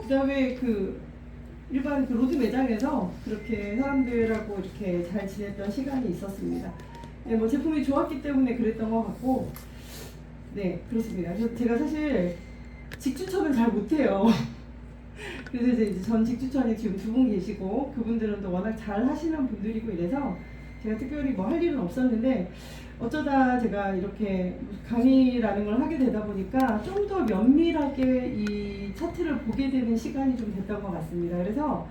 그다음에 그 일반 그 로드 매장에서 그렇게 사람들하고 이렇게 잘 지냈던 시간이 있었습니다. 네, 뭐 제품이 좋았기 때문에 그랬던 것 같고, 네, 그렇습니다. 그래서 제가 사실 직추천을 잘 못해요. 그래서 이제 전 직추천이 지금 두 분 계시고, 그분들은 또 워낙 잘 하시는 분들이고 이래서 제가 특별히 뭐 할 일은 없었는데, 어쩌다 제가 이렇게 강의라는 걸 하게 되다 보니까 좀 더 면밀하게 이 차트를 보게 되는 시간이 좀 됐던 것 같습니다. 그래서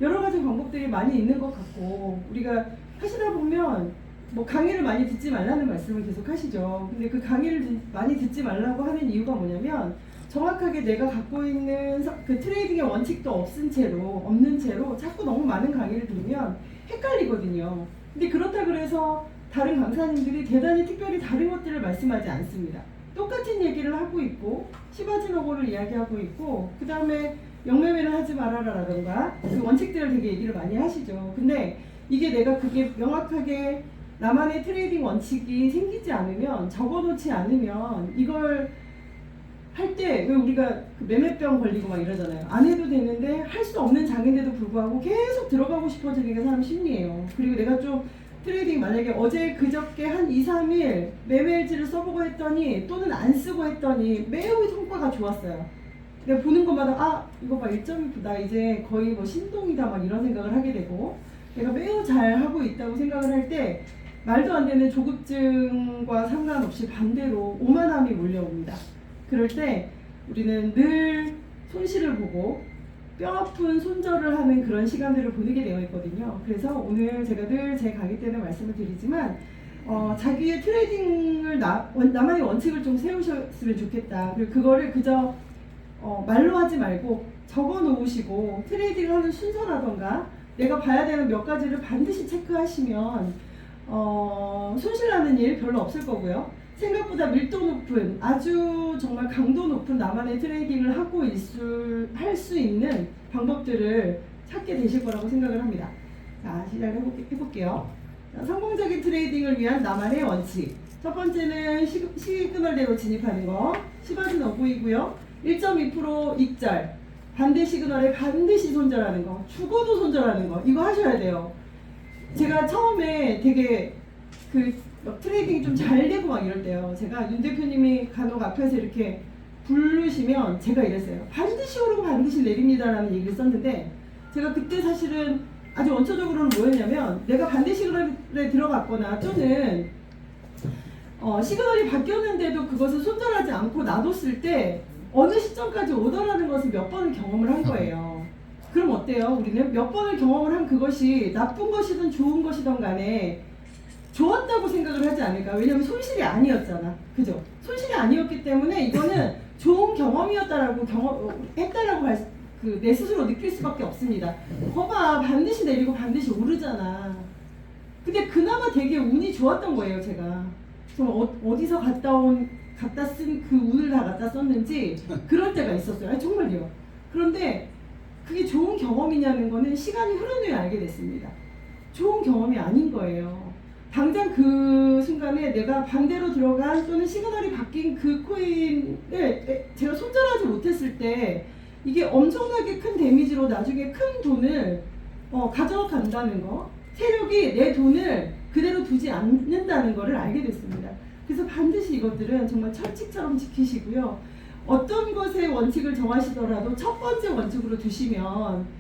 여러 가지 방법들이 많이 있는 것 같고, 우리가 하시다 보면 뭐 강의를 많이 듣지 말라는 말씀을 계속 하시죠. 근데 그 강의를 많이 듣지 말라고 하는 이유가 뭐냐면, 정확하게 내가 갖고 있는 그 트레이딩의 원칙도 없는 채로 자꾸 너무 많은 강의를 들으면 헷갈리거든요. 근데 그렇다 그래서 다른 강사님들이 대단히 특별히 다른 것들을 말씀하지 않습니다. 똑같은 얘기를 하고 있고, 시바지노고를 이야기하고 있고, 그 다음에 영매매를 하지 말아라라던가 그 원칙들을 되게 얘기를 많이 하시죠. 근데 이게 내가 그게 명확하게 나만의 트레이딩 원칙이 생기지 않으면, 적어놓지 않으면, 이걸 할 때 왜 우리가 그 매매병 걸리고 막 이러잖아요. 안 해도 되는데 할 수 없는 장인데도 불구하고 계속 들어가고 싶어지는 게 사람 심리예요. 그리고 내가 좀 트레이딩 만약에 어제 그저께 한 2, 3일 매매 일지를 써보고 했더니, 또는 안 쓰고 했더니 매우 성과가 좋았어요. 내가 보는 것마다 이거 봐 1.2 나 이제 거의 뭐 신동이다 막 이런 생각을 하게 되고, 내가 매우 잘 하고 있다고 생각을 할 때 말도 안 되는 조급증과 상관없이 반대로 오만함이 몰려옵니다. 그럴 때 우리는 늘 손실을 보고 뼈아픈 손절을 하는 그런 시간들을 보내게 되어 있거든요. 그래서 오늘 제가 늘 제 강의 때는 말씀을 드리지만, 자기의 트레이딩을 나만의 원칙을 좀 세우셨으면 좋겠다. 그리고 그거를 그저 말로 하지 말고 적어 놓으시고, 트레이딩을 하는 순서라던가 내가 봐야 되는 몇 가지를 반드시 체크하시면 손실나는 일 별로 없을 거고요. 생각보다 밀도 높은, 아주 정말 강도 높은 나만의 트레이딩을 하고 할 수 있는 방법들을 찾게 되실 거라고 생각을 합니다. 자, 시작해볼게요. 자, 성공적인 트레이딩을 위한 나만의 원칙. 첫 번째는 시그널대로 진입하는 거. 시바지노고이고요. 1.2% 익절. 반대 시그널에 반드시 손절하는 거. 죽어도 손절하는 거. 이거 하셔야 돼요. 제가 처음에 되게 트레이딩이 좀 잘 되고 막 이럴 때요. 제가 윤 대표님이 간혹 앞에서 이렇게 부르시면 제가 이랬어요. 반드시 오르고 반드시 내립니다라는 얘기를 썼는데, 제가 그때 사실은 아주 원초적으로는 뭐였냐면, 내가 반대 시그널에 들어갔거나 또는 시그널이 바뀌었는데도 그것을 손절하지 않고 놔뒀을 때 어느 시점까지 오더라는 것을 몇 번을 경험을 한 거예요. 그럼 어때요? 우리는 몇 번을 경험을 한 그것이 나쁜 것이든 좋은 것이든 간에 좋았다고 생각을 하지 않을까? 왜냐면 손실이 아니었잖아. 그죠? 손실이 아니었기 때문에 이거는 좋은 경험이었다라고 했다라고 내 스스로 느낄 수밖에 없습니다. 거봐, 반드시 내리고 반드시 오르잖아. 근데 그나마 되게 운이 좋았던 거예요, 제가. 정말 어디서 갖다 쓴 그 운을 다 갖다 썼는지 그럴 때가 있었어요. 정말요. 그런데 그게 좋은 경험이냐는 거는 시간이 흐른 후에 알게 됐습니다. 좋은 경험이 아닌 거예요. 당장 그 순간에 내가 반대로 들어간, 또는 시그널이 바뀐 그 코인을 제가 손절하지 못했을 때 이게 엄청나게 큰 데미지로 나중에 큰 돈을 가져간다는 거, 세력이 내 돈을 그대로 두지 않는다는 거를 알게 됐습니다. 그래서 반드시 이것들은 정말 철칙처럼 지키시고요. 어떤 것의 원칙을 정하시더라도 첫 번째 원칙으로 두시면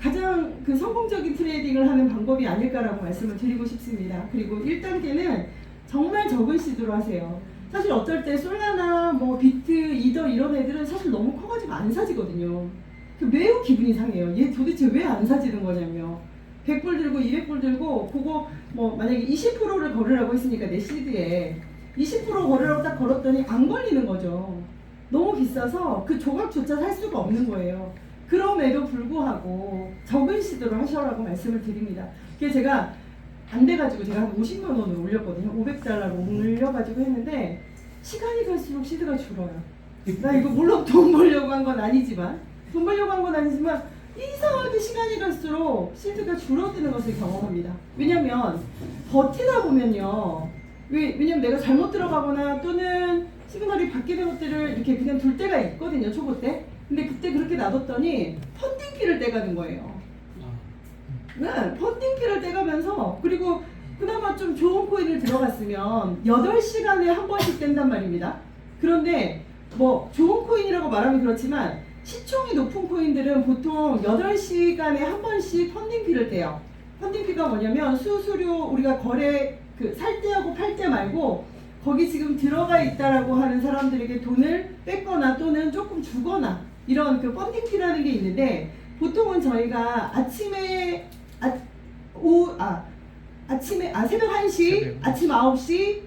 가장 그 성공적인 트레이딩을 하는 방법이 아닐까라고 말씀을 드리고 싶습니다. 그리고 1단계는 정말 적은 시드로 하세요. 사실 어떨 때 솔라나 뭐 비트, 이더 이런 애들은 사실 너무 커가지고 안 사지거든요. 매우 기분이 상해요. 얘 도대체 왜 안 사지는 거냐며. 100불 들고 200불 들고 그거 뭐 만약에 20%를 걸으라고 했으니까 내 시드에 20% 걸으라고 딱 걸었더니 안 걸리는 거죠. 너무 비싸서 그 조각조차 살 수가 없는 거예요. 그럼에도 불구하고 적은 시드로 하셔라고 말씀을 드립니다. 그게 제가 안 돼가지고 제가 한 50만 원을 올렸거든요. 500달러로 올려가지고 했는데 시간이 갈수록 시드가 줄어요. 나 이거 물론 돈 벌려고 한 건 아니지만 이상하게 시간이 갈수록 시드가 줄어드는 것을 경험합니다. 왜냐면 버티다 보면요. 왜냐면 내가 잘못 들어가거나 또는 시그널이 바뀌는 것들을 이렇게 그냥 둘 때가 있거든요. 초보 때. 근데 그때 그렇게 놔뒀더니 펀딩피를 떼가는 거예요. 네, 펀딩피를 떼가면서 그리고 그나마 좀 좋은 코인을 들어갔으면 8시간에 한 번씩 뗀단 말입니다. 그런데 뭐 좋은 코인이라고 말하면 그렇지만 시총이 높은 코인들은 보통 8시간에 한 번씩 펀딩피를 떼요. 펀딩피가 뭐냐면 수수료 우리가 거래 그 살 때하고 팔 때 말고 거기 지금 들어가 있다라고 하는 사람들에게 돈을 뺏거나 또는 조금 주거나 이런 그 펀딩피라는 게 있는데 보통은 저희가 아침에 새벽 1시, 아침 9시,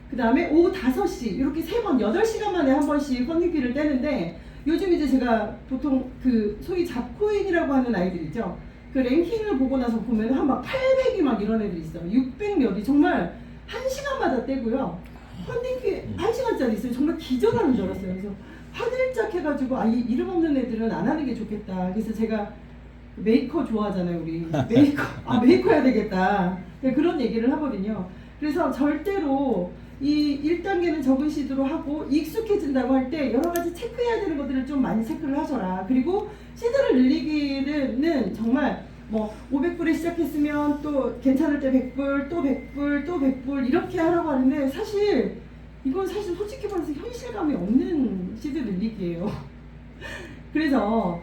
그 다음에 오후 5시 이렇게 3번 8시간 만에 한 번씩 펀딩피를 떼는데 요즘 이제 제가 보통 그 소위 잡코인이라고 하는 아이들 있죠. 그 랭킹을 보고 나서 보면 한 막 800이 막 이런 애들 있어요. 600 몇이 정말 1시간마다 떼고요. 펀딩피 1시간짜리 있어요. 정말 기절하는 줄 알았어요. 그래서 화들짝 해가지고 이 이름 없는 애들은 안 하는 게 좋겠다. 그래서 제가 메이커 좋아하잖아요, 우리. 메이커 해야 되겠다. 그런 얘기를 하거든요. 그래서 절대로 이 1단계는 적은 시드로 하고 익숙해진다고 할 때 여러 가지 체크해야 되는 것들을 좀 많이 체크를 하셔라. 그리고 시드를 늘리기는 정말 뭐 500불에 시작했으면 또 괜찮을 때 100불, 또 100불, 또 100불 이렇게 하라고 하는데 사실 이건 사실 솔직히 말해서 현실감이 없는 시드 늘리기예요. 그래서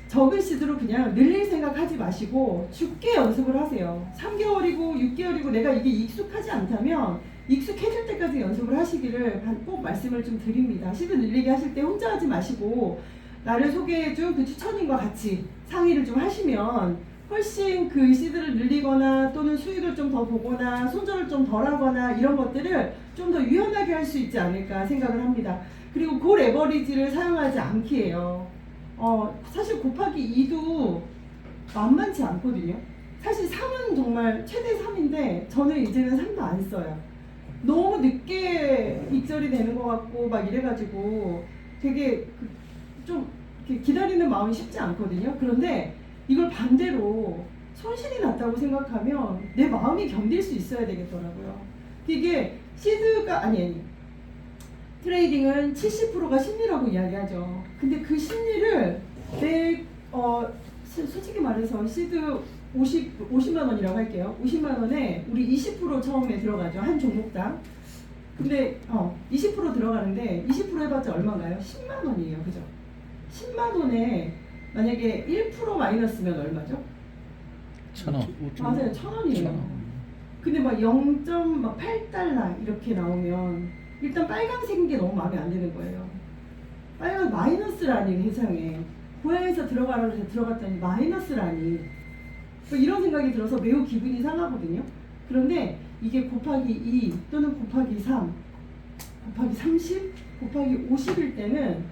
적은 시드로 그냥 늘릴 생각 하지 마시고 죽게 연습을 하세요. 3개월이고 6개월이고 내가 이게 익숙하지 않다면 익숙해질 때까지 연습을 하시기를 꼭 말씀을 좀 드립니다. 시드 늘리기 하실 때 혼자 하지 마시고 나를 소개해준 그 추천인과 같이 상의를 좀 하시면 훨씬 그 시드를 늘리거나 또는 수익을 좀 더 보거나 손절을 좀 덜 하거나 이런 것들을 좀 더 유연하게 할 수 있지 않을까 생각을 합니다. 그리고 그 레버리지를 사용하지 않기예요. 사실 곱하기 2도 만만치 않거든요. 사실 3은 정말 최대 3인데 저는 이제는 3도 안 써요. 너무 늦게 익절이 되는 것 같고 막 이래가지고 되게 좀 기다리는 마음이 쉽지 않거든요. 그런데 이걸 반대로 손실이 났다고 생각하면 내 마음이 견딜 수 있어야 되겠더라고요. 이게 시드가 아니 트레이딩은 70%가 심리라고 이야기하죠. 근데 그 심리를 솔직히 말해서 시드 50만 원이라고 할게요. 50만 원에 우리 20% 처음에 들어가죠. 한 종목당. 근데 20% 들어가는데 20% 해봤자 얼마인가요? 10만 원이에요. 그죠? 10만 원에 만약에 1% 마이너스면 얼마죠? 1,000원. 맞아요. 1,000원이에요. 근데 막 0.8달러 이렇게 나오면 일단 빨간색인 게 너무 마음에 안 드는 거예요. 빨간 마이너스라니 세상에. 고향에서 들어가라고 해서 들어갔더니 마이너스라니. 이런 생각이 들어서 매우 기분이 상하거든요. 그런데 이게 곱하기 2 또는 곱하기 3, 곱하기 30, 곱하기 50일 때는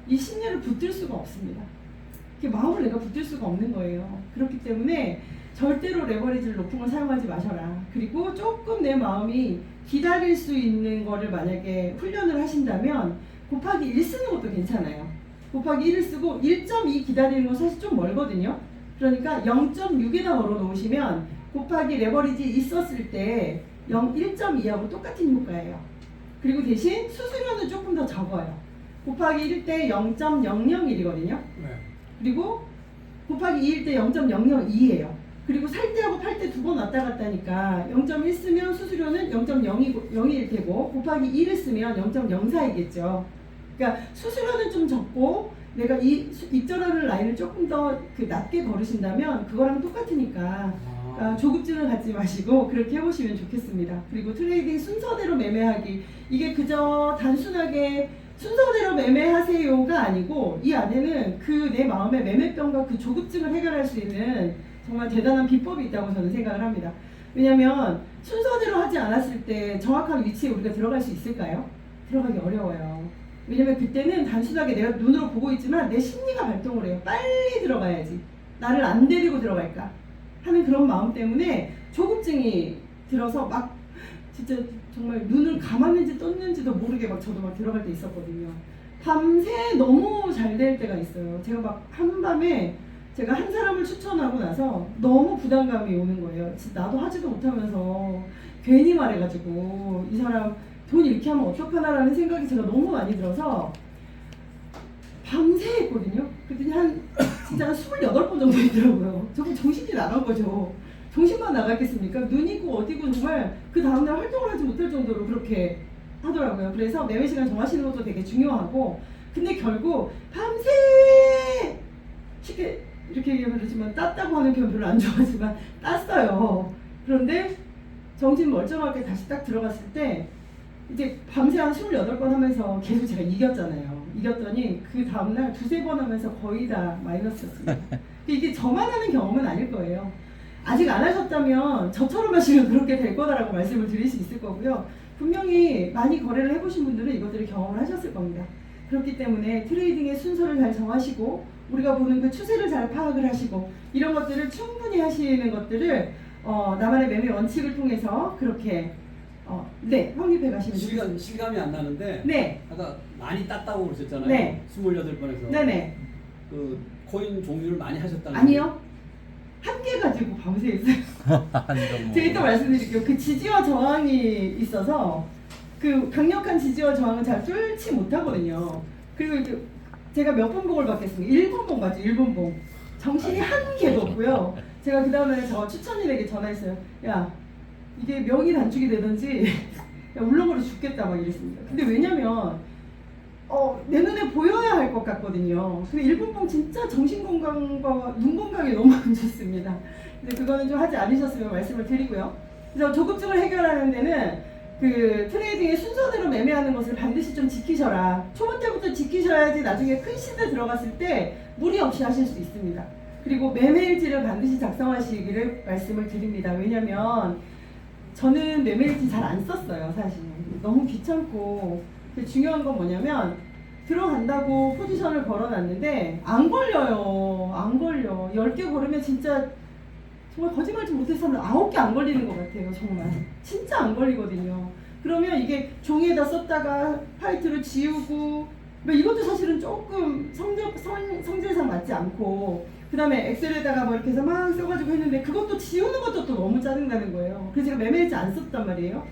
이 심리를 붙들 수가 없습니다. 이렇게 마음을 내가 붙들 수가 없는 거예요. 그렇기 때문에 절대로 레버리지를 높은 걸 사용하지 마셔라. 그리고 조금 내 마음이 기다릴 수 있는 거를 만약에 훈련을 하신다면 곱하기 1 쓰는 것도 괜찮아요. 곱하기 1을 쓰고 1.2 기다리는 건 사실 좀 멀거든요. 그러니까 0.6에다 걸어 놓으시면 곱하기 레버리지 있었을 때 1.2하고 똑같은 효과예요. 그리고 대신 수수료는 조금 더 적어요. 곱하기 1일 때 0.001이거든요. 네. 그리고 곱하기 2일 때 0.002예요. 그리고 살 때하고 팔 때 두 번 왔다 갔다 하니까 0.1 쓰면 수수료는 0.0일 테고 곱하기 2를 쓰면 0.04이겠죠. 그러니까 수수료는 좀 적고 내가 이 입절하는 라인을 조금 더 낮게 걸으신다면 그거랑 똑같으니까 조급증을 갖지 마시고 그렇게 해보시면 좋겠습니다. 그리고 트레이딩 순서대로 매매하기, 이게 그저 단순하게 순서대로 매매하세요가 아니고 이 안에는 그 내 마음의 매매병과 그 조급증을 해결할 수 있는 정말 대단한 비법이 있다고 저는 생각을 합니다. 왜냐하면 순서대로 하지 않았을 때 정확한 위치에 우리가 들어갈 수 있을까요? 들어가기 어려워요. 왜냐면 그때는 단순하게 내가 눈으로 보고 있지만 내 심리가 발동을 해요. 빨리 들어가야지. 나를 안 데리고 들어갈까 하는 그런 마음 때문에 조급증이 들어서 막 진짜 정말 눈을 감았는지 떴는지도 모르게 막 저도 막 들어갈 때 있었거든요. 밤새 너무 잘 될 때가 있어요. 제가 막 한밤에 제가 한 사람을 추천하고 나서 너무 부담감이 오는 거예요. 진짜 나도 하지도 못하면서 괜히 말해가지고 이 사람 돈 이렇게 하면 어떡하나라는 생각이 제가 너무 많이 들어서 밤새 했거든요. 그랬더니 진짜 한 28번 정도 있더라고요. 저거 정신이 나간 거죠. 정신만 나갔겠습니까? 눈이고 어디고 정말 그 다음날 활동을 하지 못할 정도로 그렇게 하더라고요. 그래서 매매 시간 정하시는 것도 되게 중요하고, 근데 결국 밤새 쉽게 이렇게 얘기하면 그렇지만 땄다고 하는 표현 별로 안 좋아하지만 땄어요. 그런데 정신 멀쩡하게 다시 딱 들어갔을 때 이제 밤새 한 28번 하면서 계속 제가 이겼잖아요. 이겼더니 그 다음날 2-3번 하면서 거의 다 마이너스였습니다. 이게 저만 하는 경험은 아닐 거예요. 아직 안 하셨다면 저처럼 하시면 그렇게 될 거다라고 말씀을 드릴 수 있을 거고요. 분명히 많이 거래를 해보신 분들은 이것들을 경험을 하셨을 겁니다. 그렇기 때문에 트레이딩의 순서를 잘 정하시고 우리가 보는 그 추세를 잘 파악을 하시고 이런 것들을 충분히 하시는 것들을 나만의 매매 원칙을 통해서 그렇게 네, 확립해 가시면 좋겠습니다. 실감이 안 나는데 네. 아까 많이 땄다고 그러셨잖아요. 네. 28번에서. 네네. 그 코인 종류를 많이 하셨다는 아니요. 한 개 가지고 밤새 했어요. 제가 이따 말씀드릴게요. 그 지지와 저항이 있어서 그 강력한 지지와 저항은 잘 뚫지 못하거든요. 그리고 제가 몇 번봉을 받겠습니까? 1번봉 맞죠? 1번봉. 정신이 한 개도 없고요. 제가 그 다음에 저 추천인에게 전화했어요. 야, 이게 명의 단축이 되든지 야, 울렁거려 죽겠다 막 이랬습니다. 근데 왜냐면 내 눈에 보여야 할 것 같거든요. 근데 일본봉 진짜 정신 건강과 눈 건강에 너무 안 좋습니다. 근데 그거는 좀 하지 않으셨으면 말씀을 드리고요. 그래서 조급증을 해결하는 데는 그 트레이딩의 순서대로 매매하는 것을 반드시 좀 지키셔라. 초보 때부터 지키셔야지 나중에 큰 시대 들어갔을 때 무리 없이 하실 수 있습니다. 그리고 매매일지를 반드시 작성하시기를 말씀을 드립니다. 왜냐면 저는 매매일지 잘 안 썼어요, 사실. 너무 귀찮고. 중요한 건 뭐냐면 들어간다고 포지션을 걸어놨는데 안 걸려요. 안 걸려. 10개 걸으면 진짜 정말 거짓말 좀 못해서는 9개 안 걸리는 것 같아요. 정말 진짜 안 걸리거든요. 그러면 이게 종이에다 썼다가 파이트로 지우고 뭐 이것도 사실은 조금 성질상 맞지 않고, 그 다음에 엑셀에다가 뭐 이렇게 해서 막 써가지고 했는데 그것도 지우는 것도 또 너무 짜증나는 거예요. 그래서 제가 매매일지 안 썼단 말이에요.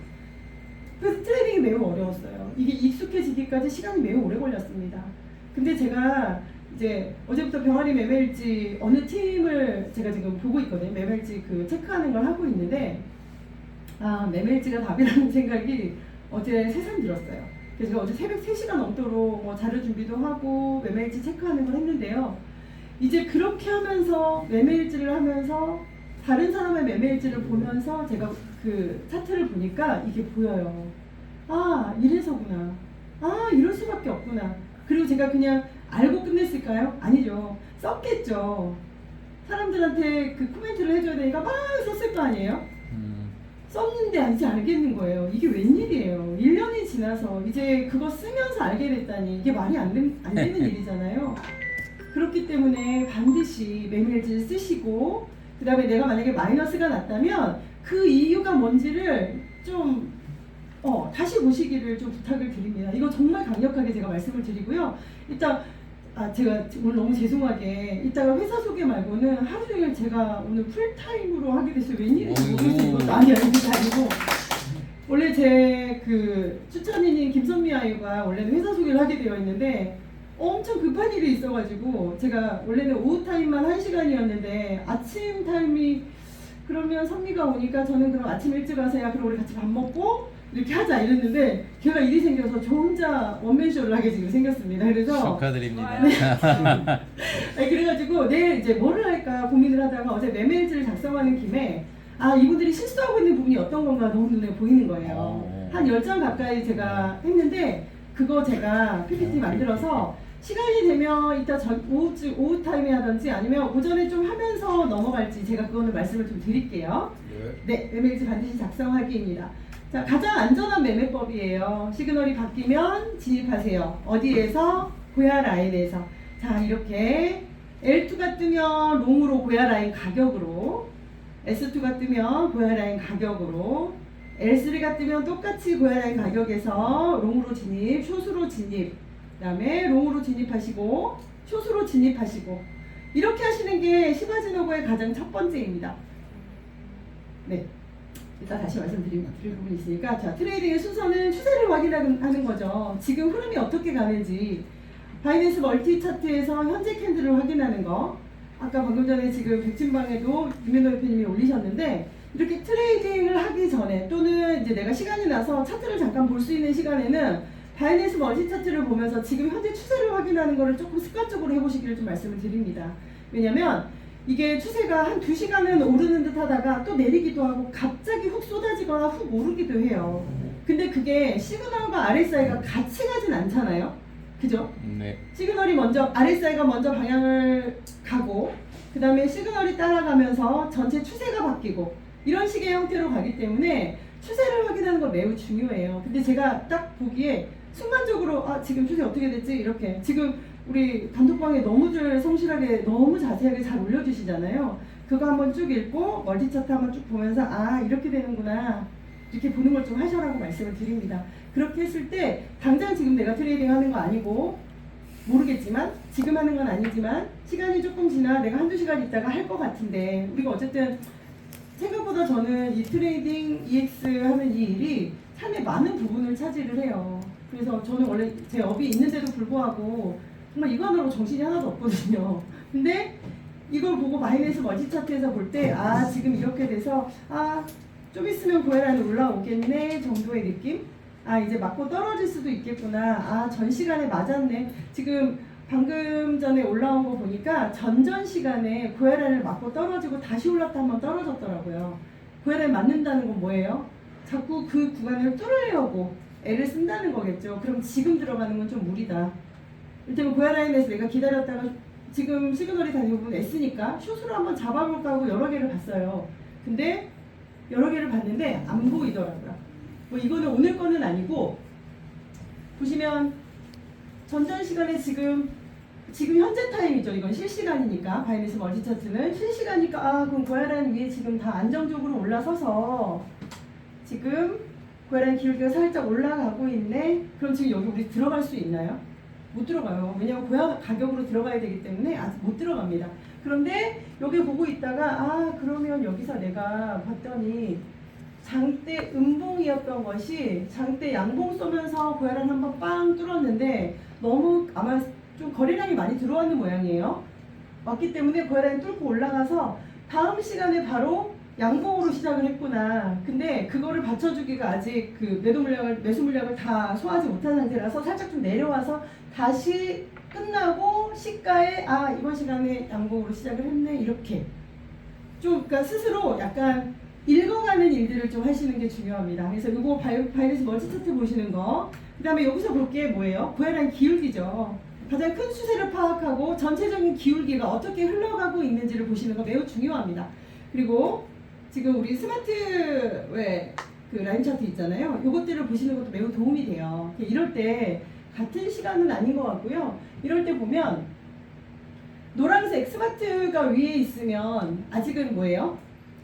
그래서 트레이딩이 매우 어려웠어요. 이게 익숙해지기까지 시간이 매우 오래 걸렸습니다. 근데 제가 이제 어제부터 병아리 매매일지 어느 팀을 제가 지금 보고 있거든요. 매매일지 그 체크하는 걸 하고 있는데, 매매일지가 답이라는 생각이 어제 새삼 들었어요. 그래서 제가 어제 새벽 3시간 넘도록 뭐 자료 준비도 하고 매매일지 체크하는 걸 했는데요. 이제 그렇게 하면서 매매일지를 하면서 다른 사람의 매매일지를 보면서 제가 그 차트를 보니까 이게 보여요. 이래서구나. 이럴 수밖에 없구나. 그리고 제가 그냥 알고 끝냈을까요? 아니죠. 썼겠죠. 사람들한테 그 코멘트를 해줘야 되니까 막 썼을 거 아니에요? 썼는데 이제 알겠는 거예요. 이게 웬일이에요. 1년이 지나서 이제 그거 쓰면서 알게 됐다니 이게 말이 안 되는 일이잖아요. 그렇기 때문에 반드시 매매일지를 쓰시고, 그 다음에 내가 만약에 마이너스가 났다면 그 이유가 뭔지를 좀 다시 보시기를 좀 부탁을 드립니다. 이거 정말 강력하게 제가 말씀을 드리고요. 일단 제가 오늘 너무 죄송하게 이따가 회사 소개 말고는 하루 종일 제가 오늘 풀타임으로 하게 됐어요. 웬일인지 모르겠어요. 이것도 아니고 원래 제 그 추천인인 김선미 아이가 원래는 회사 소개를 하게 되어 있는데 엄청 급한 일이 있어가지고 제가 원래는 오후 타임만 1시간이었는데 아침 타임이 그러면 선미가 오니까 저는 그럼 아침 일찍 와서야 그럼 우리 같이 밥 먹고 이렇게 하자 이랬는데 걔가 일이 생겨서 저 혼자 원맨쇼를 하게 지금 생겼습니다. 그래서 축하드립니다. 네. 그래가지고 내일 이제 뭐를 할까 고민을 하다가 어제 매매일지를 작성하는 김에 이분들이 실수하고 있는 부분이 어떤 건가 너무 눈에 보이는 거예요. 한 10장 가까이 제가 했는데 그거 제가 PPT 만들어서 시간이 되면 이따 오후 타임에 하든지 아니면 오전에 좀 하면서 넘어갈지 제가 그거는 말씀을 좀 드릴게요. 네, 매매일지 반드시 작성하기입니다. 자, 가장 안전한 매매법이에요. 시그널이 바뀌면 진입하세요. 어디에서? 고야 라인에서. 자, 이렇게 L2가 뜨면 롱으로 고야 라인 가격으로, S2가 뜨면 고야 라인 가격으로, L3가 뜨면 똑같이 고야 라인 가격에서 롱으로 진입, 숏으로 진입, 그 다음에 롱으로 진입하시고 숏으로 진입하시고, 이렇게 하시는 게 시바지노고의 가장 첫 번째입니다. 네, 이따 다시 말씀드릴 부분이 있으니까, 자, 트레이딩의 순서는 추세를 확인하는 거죠. 지금 흐름이 어떻게 가는지 바이낸스 멀티 차트에서 현재 캔들을 확인하는 거. 아까 방금 전에 지금 백진방에도 유민호 대표님이 올리셨는데 이렇게 트레이딩을 하기 전에 또는 이제 내가 시간이 나서 차트를 잠깐 볼 수 있는 시간에는 바이낸스 멀티 차트를 보면서 지금 현재 추세를 확인하는 거를 조금 습관적으로 해보시기를 좀 말씀을 드립니다. 왜냐면 이게 추세가 한 2시간은 오르는 듯 하다가 또 내리기도 하고 갑자기 훅 쏟아지거나 훅 오르기도 해요. 근데 그게 시그널과 RSI가 같이 가진 않잖아요. 그죠? 네. 시그널이 먼저, RSI가 먼저 방향을 가고 그 다음에 시그널이 따라가면서 전체 추세가 바뀌고 이런 식의 형태로 가기 때문에 추세를 확인하는 건 매우 중요해요. 근데 제가 딱 보기에 순간적으로 아 지금 추세 어떻게 됐지? 이렇게 지금 우리 단톡방에 너무들 성실하게 너무 자세하게 잘 올려주시잖아요. 그거 한번 쭉 읽고 멀티 차트 한번 쭉 보면서 아 이렇게 되는구나 이렇게 보는 걸 좀 하셔라고 말씀을 드립니다. 그렇게 했을 때 당장 지금 내가 트레이딩 하는 거 아니고 모르겠지만 지금 하는 건 아니지만 시간이 조금 지나 내가 한두 시간 있다가 할 것 같은데 우리가 어쨌든 생각보다 저는 이 트레이딩 EX 하는 이 일이 삶의 많은 부분을 차지를 해요. 그래서 저는 원래 제 업이 있는데도 불구하고 정말 이거 하느라고 정신이 하나도 없거든요. 근데 이걸 보고 바이낸스 멀티 차트에서 볼 때 아 지금 이렇게 돼서 아 좀 있으면 고해란이 올라오겠네 정도의 느낌? 아 이제 맞고 떨어질 수도 있겠구나. 아 전 시간에 맞았네. 지금 방금 전에 올라온 거 보니까 전전 시간에 고해란을 맞고 떨어지고 다시 올랐다 한번 떨어졌더라고요. 고해란이 맞는다는 건 뭐예요? 자꾸 그 구간을 뚫으려고 애를 쓴다는 거겠죠. 그럼 지금 들어가는 건 좀 무리다. 일단 고해라인에서 내가 기다렸다가 지금 시그널이 대부분 S니까 숏으로 한번 잡아볼까 하고 여러 개를 봤어요. 근데 여러 개를 봤는데 안 보이더라고요. 뭐 이거는 오늘 거는 아니고 보시면 전전 시간에 지금 현재 타임이죠. 이건 실시간이니까 바이낸스 멀티 차트는 실시간이니까 아 그럼 고해라인 위에 지금 다 안정적으로 올라서서 지금 고해라인 기울기가 살짝 올라가고 있네. 그럼 지금 여기 우리 들어갈 수 있나요? 못 들어가요. 왜냐면 고야 가격으로 들어가야 되기 때문에 아직 못 들어갑니다. 그런데 여기 보고 있다가 아 그러면 여기서 내가 봤더니 장대 음봉이었던 것이 장대 양봉 쏘면서 고야란 한번 빵 뚫었는데 너무 아마 좀 거래량이 많이 들어왔는 모양이에요. 왔기 때문에 고야란이 뚫고 올라가서 다음 시간에 바로 양봉으로 시작을 했구나. 근데 그거를 받쳐주기가 아직 그 매수 물량을 다 소화하지 못한 상태라서 살짝 좀 내려와서 다시 끝나고 시가에 아 이번 시간에 양봉으로 시작을 했네 이렇게 좀 그러니까 스스로 약간 읽어가는 일들을 좀 하시는 게 중요합니다. 그래서 이거 바이낸스 멀티 차트 보시는 거. 그 다음에 여기서 볼 게 뭐예요? 고해란 기울기죠. 가장 큰 추세를 파악하고 전체적인 기울기가 어떻게 흘러가고 있는지를 보시는 거 매우 중요합니다. 그리고 지금 우리 스마트웨어 그 라인 차트 있잖아요. 요것들을 보시는 것도 매우 도움이 돼요. 이럴 때 같은 시간은 아닌 것 같고요. 이럴 때 보면 노란색 스마트가 위에 있으면 아직은 뭐예요?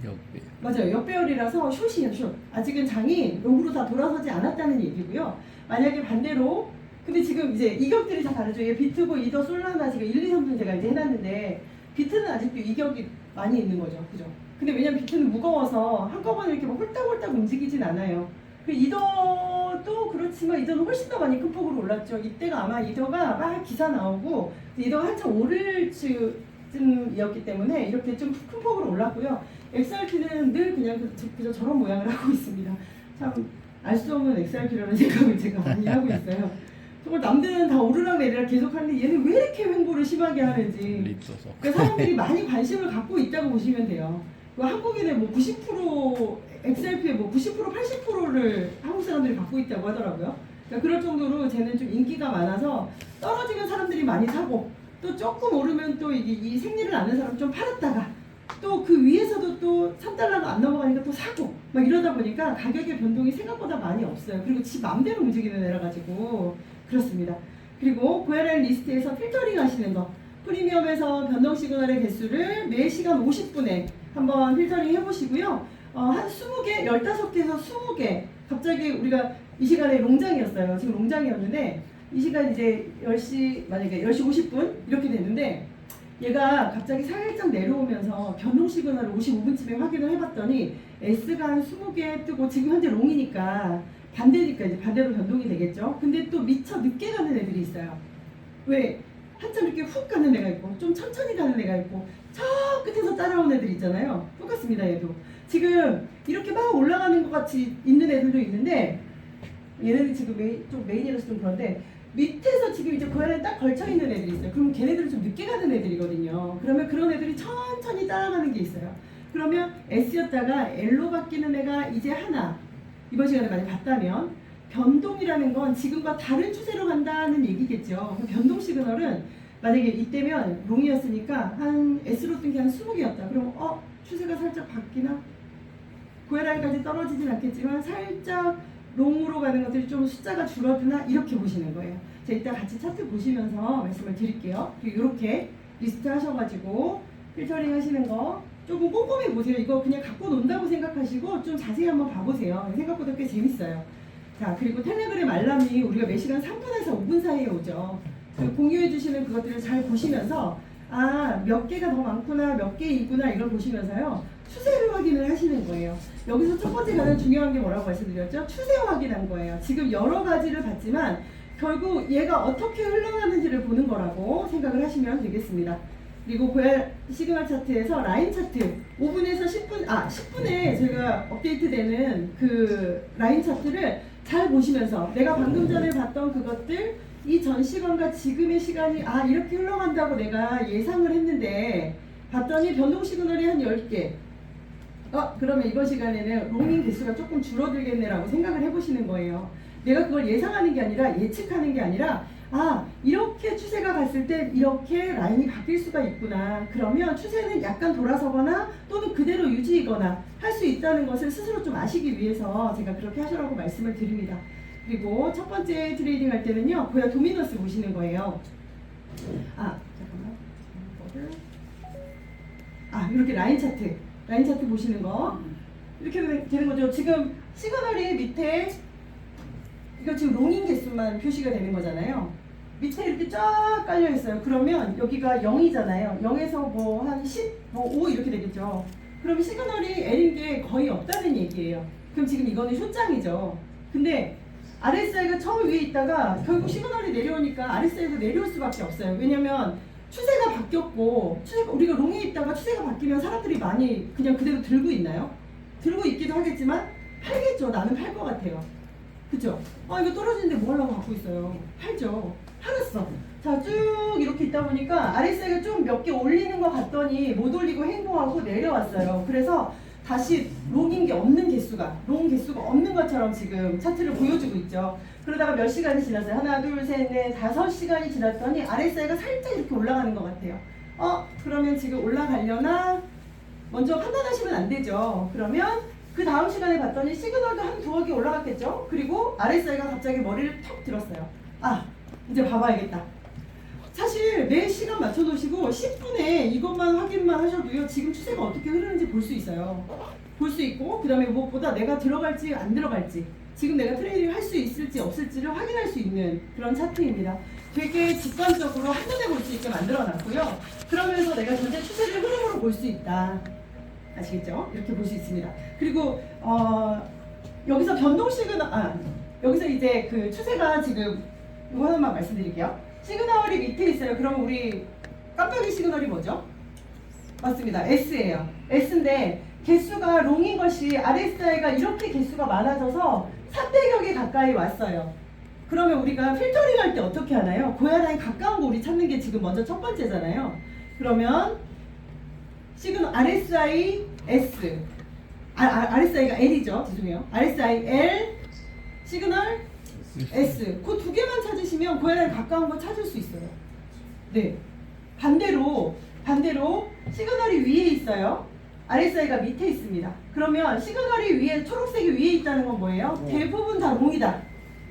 역배. 맞아요. 역배열이라서 숏이에요. 숏. 아직은 장이 롱으로 다 돌아서지 않았다는 얘기고요. 만약에 반대로 근데 지금 이제 이격들이 다 다르죠. 얘 비트고 이더 솔라나 지금 1, 2, 3분 제가 이제 해놨는데 비트는 아직도 이격이 많이 있는 거죠. 그죠? 근데 왜냐면 비트는 무거워서 한꺼번에 이렇게 막 홀딱홀딱 움직이진 않아요. 그 이더도 그렇지만 이더는 훨씬 더 많이 큰 폭으로 올랐죠. 이때가 아마 이더가 막 기사 나오고 이더가 한참 오를 쯤이었기 때문에 이렇게 좀 큰 폭으로 올랐고요. XRP는 늘 그냥 그저 저런 모양을 하고 있습니다. 참 알 수 없는 XRP라는 생각을 제가 많이 하고 있어요. 정말 남들은 다 오르락 내리락 계속 하는데 얘는 왜 이렇게 횡보를 심하게 하는지. 리터서. 그러니까 사람들이 많이 관심을 갖고 있다고 보시면 돼요. 그 한국인의 뭐 90% XRP의 뭐 90% 80%를 한국 사람들이 갖고 있다고 하더라고요. 그러니까 그럴 정도로 쟤는 좀 인기가 많아서 떨어지면 사람들이 많이 사고 또 조금 오르면 또 이 생리를 아는 사람 좀 팔았다가 또 그 위에서도 또 3달러가 안 넘어가니까 또 사고 막 이러다 보니까 가격의 변동이 생각보다 많이 없어요. 그리고 지 맘대로 움직이는 애라 가지고 그렇습니다. 그리고 고해라인 리스트에서 필터링 하시는 거 프리미엄에서 변동 시그널의 개수를 매 시간 50분에 한번 필터링 해보시고요. 한 20개, 15개에서 20개 갑자기 우리가 이 시간에 롱장이었어요. 지금 롱장이었는데 이 시간 이제 10시 만약에 10시 50분 이렇게 됐는데 얘가 갑자기 살짝 내려오면서 변동 시그널을 55분쯤에 확인을 해봤더니 S가 한 20개 뜨고 지금 현재 롱이니까 반대니까 이제 반대로 변동이 되겠죠. 근데 또 미처 늦게 가는 애들이 있어요. 왜 한참 이렇게 훅 가는 애가 있고 좀 천천히 가는 애가 있고 저 끝에서 따라오는 애들 있잖아요. 똑같습니다. 얘도 지금 이렇게 막 올라가는 것 같이 있는 애들도 있는데 얘네들 지금 좀 메인이라서 좀 그런데 밑에서 지금 이제 고양이에 딱 걸쳐 있는 애들이 있어요. 그럼 걔네들은 좀 늦게 가는 애들이거든요. 그러면 그런 애들이 천천히 따라가는 게 있어요. 그러면 S였다가 L로 바뀌는 애가 이제 하나 이번 시간에 많이 봤다면 변동이라는 건 지금과 다른 추세로 간다는 얘기겠죠. 변동 시그널은 만약에 이때면 롱이었으니까 한 S로 뜬 게 한 20개였다. 그럼 추세가 살짝 바뀌나? 고해라인까지 떨어지진 않겠지만 살짝 롱으로 가는 것들이 좀 숫자가 줄어드나? 이렇게 보시는 거예요. 자, 이따 같이 차트 보시면서 말씀을 드릴게요. 이렇게 리스트 하셔가지고 필터링 하시는 거 조금 꼼꼼히 보세요. 이거 그냥 갖고 논다고 생각하시고 좀 자세히 한번 봐보세요. 생각보다 꽤 재밌어요. 자, 그리고 텔레그램 알람이 우리가 매 시간 3분에서 5분 사이에 오죠. 공유해 주시는 그것들을 잘 보시면서 몇 개가 더 많구나, 몇 개이구나 이걸 보시면서요. 추세를 확인을 하시는 거예요. 여기서 첫 번째 가장 중요한 게 뭐라고 말씀드렸죠? 추세 확인한 거예요. 지금 여러 가지를 봤지만 결국 얘가 어떻게 흘러가는지를 보는 거라고 생각을 하시면 되겠습니다. 그리고 고양 시그널 차트에서 라인 차트 5분에서 10분에 제가 업데이트되는 그 라인 차트를 잘 보시면서 내가 방금 전에 봤던 그것들 이 전 시간과 지금의 시간이 이렇게 흘러간다고 내가 예상을 했는데 봤더니 변동 시그널이 한 10개 그러면 이번 시간에는 로밍 개수가 조금 줄어들겠네라고 생각을 해보시는 거예요. 내가 그걸 예상하는 게 아니라 예측하는 게 아니라 이렇게 추세가 갔을 때 이렇게 라인이 바뀔 수가 있구나. 그러면 추세는 약간 돌아서거나 또는 그대로 유지이거나 할 수 있다는 것을 스스로 좀 아시기 위해서 제가 그렇게 하시라고 말씀을 드립니다. 그리고 첫 번째 트레이딩 할 때는요, 고야 도미너스 보시는 거예요. 잠깐만. 이렇게 라인 차트 보시는 거. 이렇게 되는 거죠. 지금 시그널이 밑에 이거 지금 롱인 개수만 표시가 되는 거잖아요. 밑에 이렇게 쫙 깔려 있어요. 그러면 여기가 0이잖아요. 0에서 뭐 한 10, 5 이렇게 되겠죠. 그럼 시그널이 L인 게 거의 없다는 얘기예요. 그럼 지금 이거는 쇼장이죠. 근데 RSI가 처음 위에 있다가 결국 시그널이 내려오니까 RSI도 내려올 수밖에 없어요. 왜냐면 추세가 바뀌었고 우리가 롱에 있다가 추세가 바뀌면 사람들이 많이 그냥 그대로 들고 있나요? 들고 있기도 하겠지만 팔겠죠. 나는 팔 것 같아요. 그죠? 이거 떨어지는데 뭐 하려고 갖고 있어요? 팔죠. 팔았어. 자, 쭉 이렇게 있다 보니까 RSI가 좀 몇 개 올리는 것 같더니 못 올리고 행보하고 내려왔어요. 그래서 다시 롱인 게 없는 개수가, 롱 개수가 없는 것처럼 지금 차트를 보여주고 있죠. 그러다가 몇 시간이 지났어요. 하나, 둘, 셋, 넷, 5시간이 지났더니 RSI가 살짝 이렇게 올라가는 것 같아요. 그러면 지금 올라가려나? 먼저 판단하시면 안 되죠. 그러면 그 다음 시간에 봤더니 시그널도 한 두어 개 올라갔겠죠? 그리고 RSI가 갑자기 머리를 턱 들었어요. 이제 봐봐야겠다. 사실 매 시간 맞춰놓으시고 10분에 이것만 확인만 하셔도요. 지금 추세가 어떻게 흐르는지 볼 수 있어요. 볼 수 있고 그 다음에 무엇보다 내가 들어갈지 안 들어갈지 지금 내가 트레이딩을 할 수 있을지 없을지를 확인할 수 있는 그런 차트입니다. 되게 직관적으로 한눈에 볼 수 있게 만들어놨고요. 그러면서 내가 전체 추세를 흐름으로 볼 수 있다. 아시겠죠? 이렇게 볼 수 있습니다. 그리고 여기서 변동 시그널 여기서 이제 그 추세가 지금 이거 하나만 말씀드릴게요. 시그널이 밑에 있어요. 그럼 우리 깜빡이 시그널이 뭐죠? 맞습니다. S예요. S인데 개수가 롱인 것이 RSI가 이렇게 개수가 많아져서 300여 개 가까이 왔어요. 그러면 우리가 필터링 할 때 어떻게 하나요? 고야라인 가까운 거 우리 찾는 게 지금 먼저 첫 번째잖아요. 그러면 시그널 RSI S RSI가 L이죠. 죄송해요. RSI L 시그널 S 그 두 개만 찾으시면 고야라인 가까운 거 찾을 수 있어요. 네. 반대로 시그널이 위에 있어요. RSI가 밑에 있습니다. 그러면 시그널이 위에 초록색이 위에 있다는 건 뭐예요? 대부분 다 롱이다.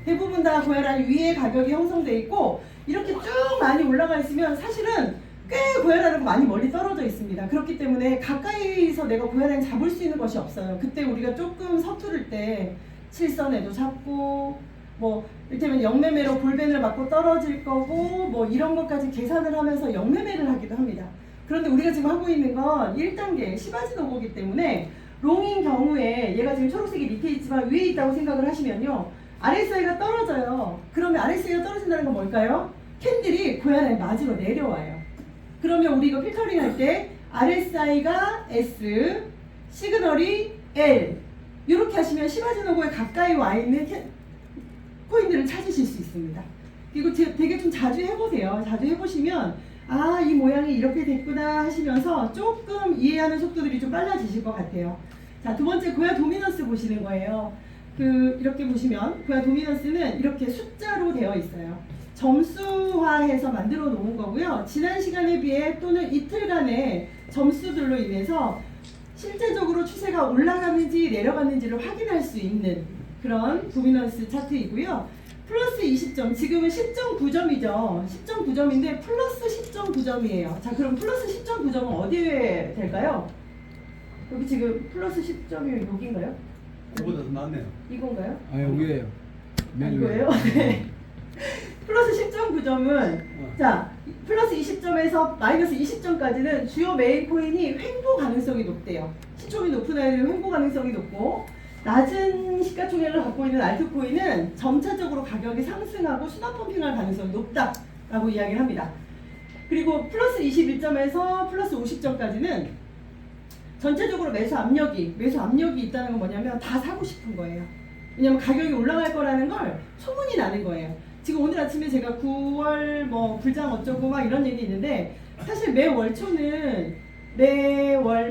대부분 다 고야라인 위에 가격이 형성돼 있고 이렇게 쭉 많이 올라가 있으면 사실은 꽤 고야라인은 많이 멀리 떨어져 있습니다. 그렇기 때문에 가까이서 내가 고야라인 잡을 수 있는 것이 없어요. 그때 우리가 조금 서투를 때 7선에도 잡고 뭐 이를테면 영매매로 볼벤을 맞고 떨어질 거고 뭐 이런 것까지 계산을 하면서 영매매를 하기도 합니다. 그런데 우리가 지금 하고 있는 건 1단계 시바지 노고기 때문에 롱인 경우에 얘가 지금 초록색이 밑에 있지만 위에 있다고 생각을 하시면요. RSI가 떨어져요. 그러면 RSI가 떨어진다는 건 뭘까요? 캔들이 고야 라인 맞으로 내려와요. 그러면 우리 이거 필터링 할 때 RSI가 S, 시그널이 L 이렇게 하시면 시바지노고에 가까이 와 있는 코인들을 찾으실 수 있습니다. 그리고 되게 좀 자주 해보세요. 자주 해보시면 아, 이 모양이 이렇게 됐구나 하시면서 조금 이해하는 속도들이 좀 빨라지실 것 같아요. 자, 두 번째 고야 도미넌스 보시는 거예요. 이렇게 보시면 고야 도미넌스는 이렇게 숫자로 되어 있어요. 점수화해서 만들어 놓은 거고요. 지난 시간에 비해 또는 이틀간의 점수들로 인해서 실제적으로 추세가 올라가는지 내려가는지를 확인할 수 있는 그런 도미넌스 차트이고요. 플러스 20점, 지금은 10.9점이죠. 10.9점인데 플러스 10.9점이에요. 자, 그럼 플러스 10.9점은 어디에 될까요? 여기 지금 플러스 10점이 여기인가요? 그보다 더 낫네요. 이건가요? 아 여기에요. 맨 이거예요? 네. 플러스 10.9점은 자, 플러스 20점에서 마이너스 20점까지는 주요 메인 코인이 횡보 가능성이 높대요. 시총이 높은 아이들은 횡보 가능성이 높고 낮은 시가총액을 갖고 있는 알트코인은 점차적으로 가격이 상승하고 순환 펌핑할 가능성이 높다라고 이야기를 합니다. 그리고 플러스 21점에서 플러스 50점까지는 전체적으로 매수 압력이 있다는 건 뭐냐면 다 사고 싶은 거예요. 왜냐면 가격이 올라갈 거라는 걸 소문이 나는 거예요. 지금 오늘 아침에 제가 9월 뭐 불장 어쩌고 막 이런 얘기 있는데 사실 매월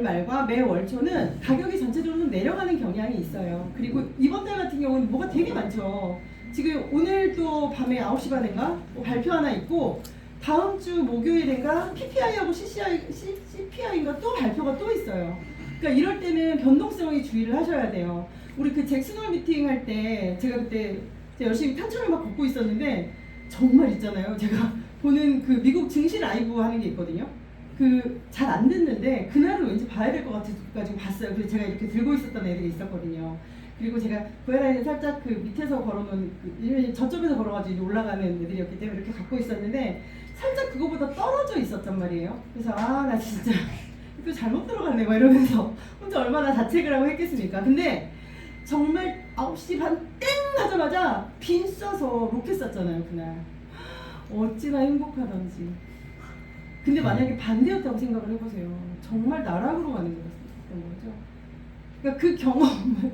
말과 매월 초는 가격이 전체적으로 좀 내려가는 경향이 있어요. 그리고 이번 달 같은 경우는 뭐가 되게 많죠. 지금 오늘 또 밤에 9시 반인가 뭐 발표 하나 있고 다음 주 목요일인가 PPI하고 CPI인가 또 발표가 또 있어요. 그러니까 이럴 때는 변동성에 주의를 하셔야 돼요. 우리 그 잭슨홀 미팅 할 때 제가 그때 열심히 탄천을 막 걷고 있었는데 정말 있잖아요. 제가 보는 그 미국 증시 라이브 하는 게 있거든요. 잘 안 듣는데 그날은 왠지 봐야 될 것 같아가지고 봤어요. 그래서 제가 이렇게 들고 있었던 애들이 있었거든요. 그리고 제가 고에라인에 살짝 그 밑에서 걸어놓은 저쪽에서 걸어가지고 올라가는 애들이었기 때문에 이렇게 갖고 있었는데 살짝 그거보다 떨어져 있었단 말이에요. 그래서 아, 나 진짜 또 잘못 들어갔네 막 이러면서 혼자 얼마나 자책을 하고 했겠습니까. 근데 정말 9시 반 땡 하자마자 빈 써서 로켓 쐈잖아요 그날. 어찌나 행복하던지. 근데 만약에 반대였다고 생각을 해보세요. 정말 나락으로 가는 거죠. 그러니까 그 경험을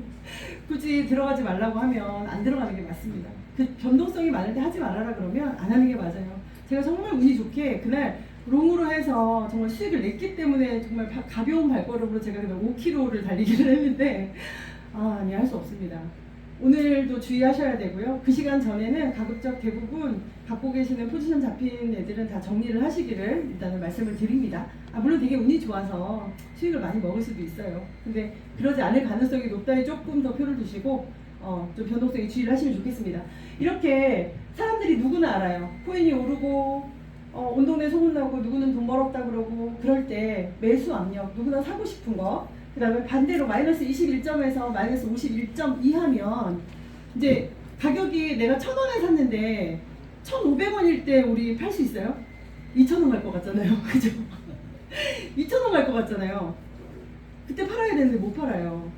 굳이 들어가지 말라고 하면 안 들어가는 게 맞습니다. 그 변동성이 많을 때 하지 말아라 그러면 안 하는 게 맞아요. 제가 정말 운이 좋게 그날 롱으로 해서 정말 수익을 냈기 때문에 정말 가벼운 발걸음으로 제가 그날 5km를 달리기를 했는데 아니 할 수 없습니다. 오늘도 주의하셔야 되고요. 그 시간 전에는 가급적 대부분 갖고 계시는 포지션 잡힌 애들은 다 정리를 하시기를 일단은 말씀을 드립니다. 물론 되게 운이 좋아서 수익을 많이 먹을 수도 있어요. 근데 그러지 않을 가능성이 높다니 조금 더 표를 두시고 좀 변동성에 주의를 하시면 좋겠습니다. 이렇게 사람들이 누구나 알아요. 코인이 오르고 온 동네 소문나고 누구는 돈 벌었다 그러고 그럴 때 매수 압력 누구나 사고 싶은 거, 그 다음에 반대로 마이너스 21점에서 마이너스 51점 이하면 이제 가격이 내가 1,000원에 샀는데 1,500원일 때 우리 팔 수 있어요? 2,000원 갈 것 같잖아요. 그죠? 2,000원 갈 것 같잖아요. 그때 팔아야 되는데 못 팔아요.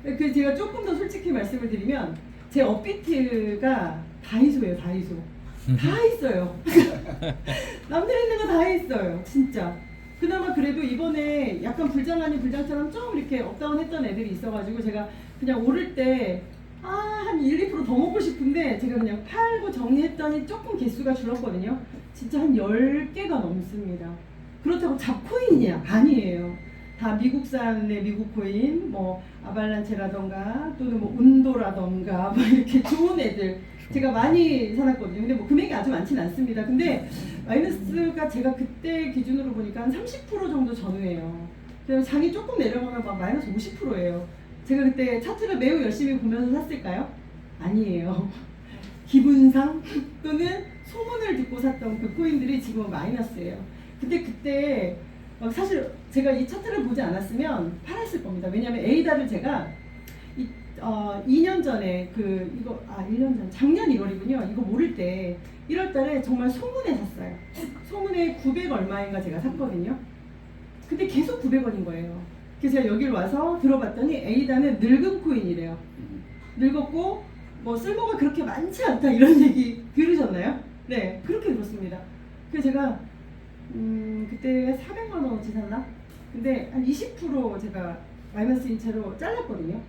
그 제가 조금 더 솔직히 말씀을 드리면 제 업비트가 다이소예요. 다이소. 다 있어요. 남들 있는 거 다 있어요. 진짜. 그나마 그래도 이번에 약간 불장 아닌 불장처럼 좀 이렇게 업다운 했던 애들이 있어가지고 제가 그냥 오를 때 한 1, 2% 더 먹고 싶은데 제가 그냥 팔고 정리했더니 조금 개수가 줄었거든요. 진짜 한 10개가 넘습니다. 그렇다고 잡코인이야? 아니에요. 다 미국산의 미국 코인, 뭐 아발란체라던가 또는 뭐 운도라던가 뭐 이렇게 좋은 애들 제가 많이 사놨거든요. 근데 뭐 금액이 아주 많지는 않습니다. 근데 마이너스가 제가 그때 기준으로 보니까 한 30% 정도 전후예요. 그래서 장이 조금 내려가면 막 마이너스 50%예요. 제가 그때 차트를 매우 열심히 보면서 샀을까요? 아니에요. 기분상 또는 소문을 듣고 샀던 그 코인들이 지금은 마이너스예요. 근데 그때 사실 제가 이 차트를 보지 않았으면 팔았을 겁니다. 왜냐하면 에이다를 제가 2년 전에 1년 전 작년 1월이군요. 이거 모를 때 1월 달에 정말 소문에 샀어요. 소문에 900 얼마인가 제가 샀거든요. 근데 계속 900원인 거예요. 그래서 제가 여기를 와서 들어봤더니 에이다는 늙은 코인이래요. 늙었고 뭐 쓸모가 그렇게 많지 않다 이런 얘기 들으셨나요? 네, 그렇게 들었습니다. 그래서 제가 그때 400만 원어치 샀나? 근데 한 20% 제가 마이너스인 채로 잘랐거든요.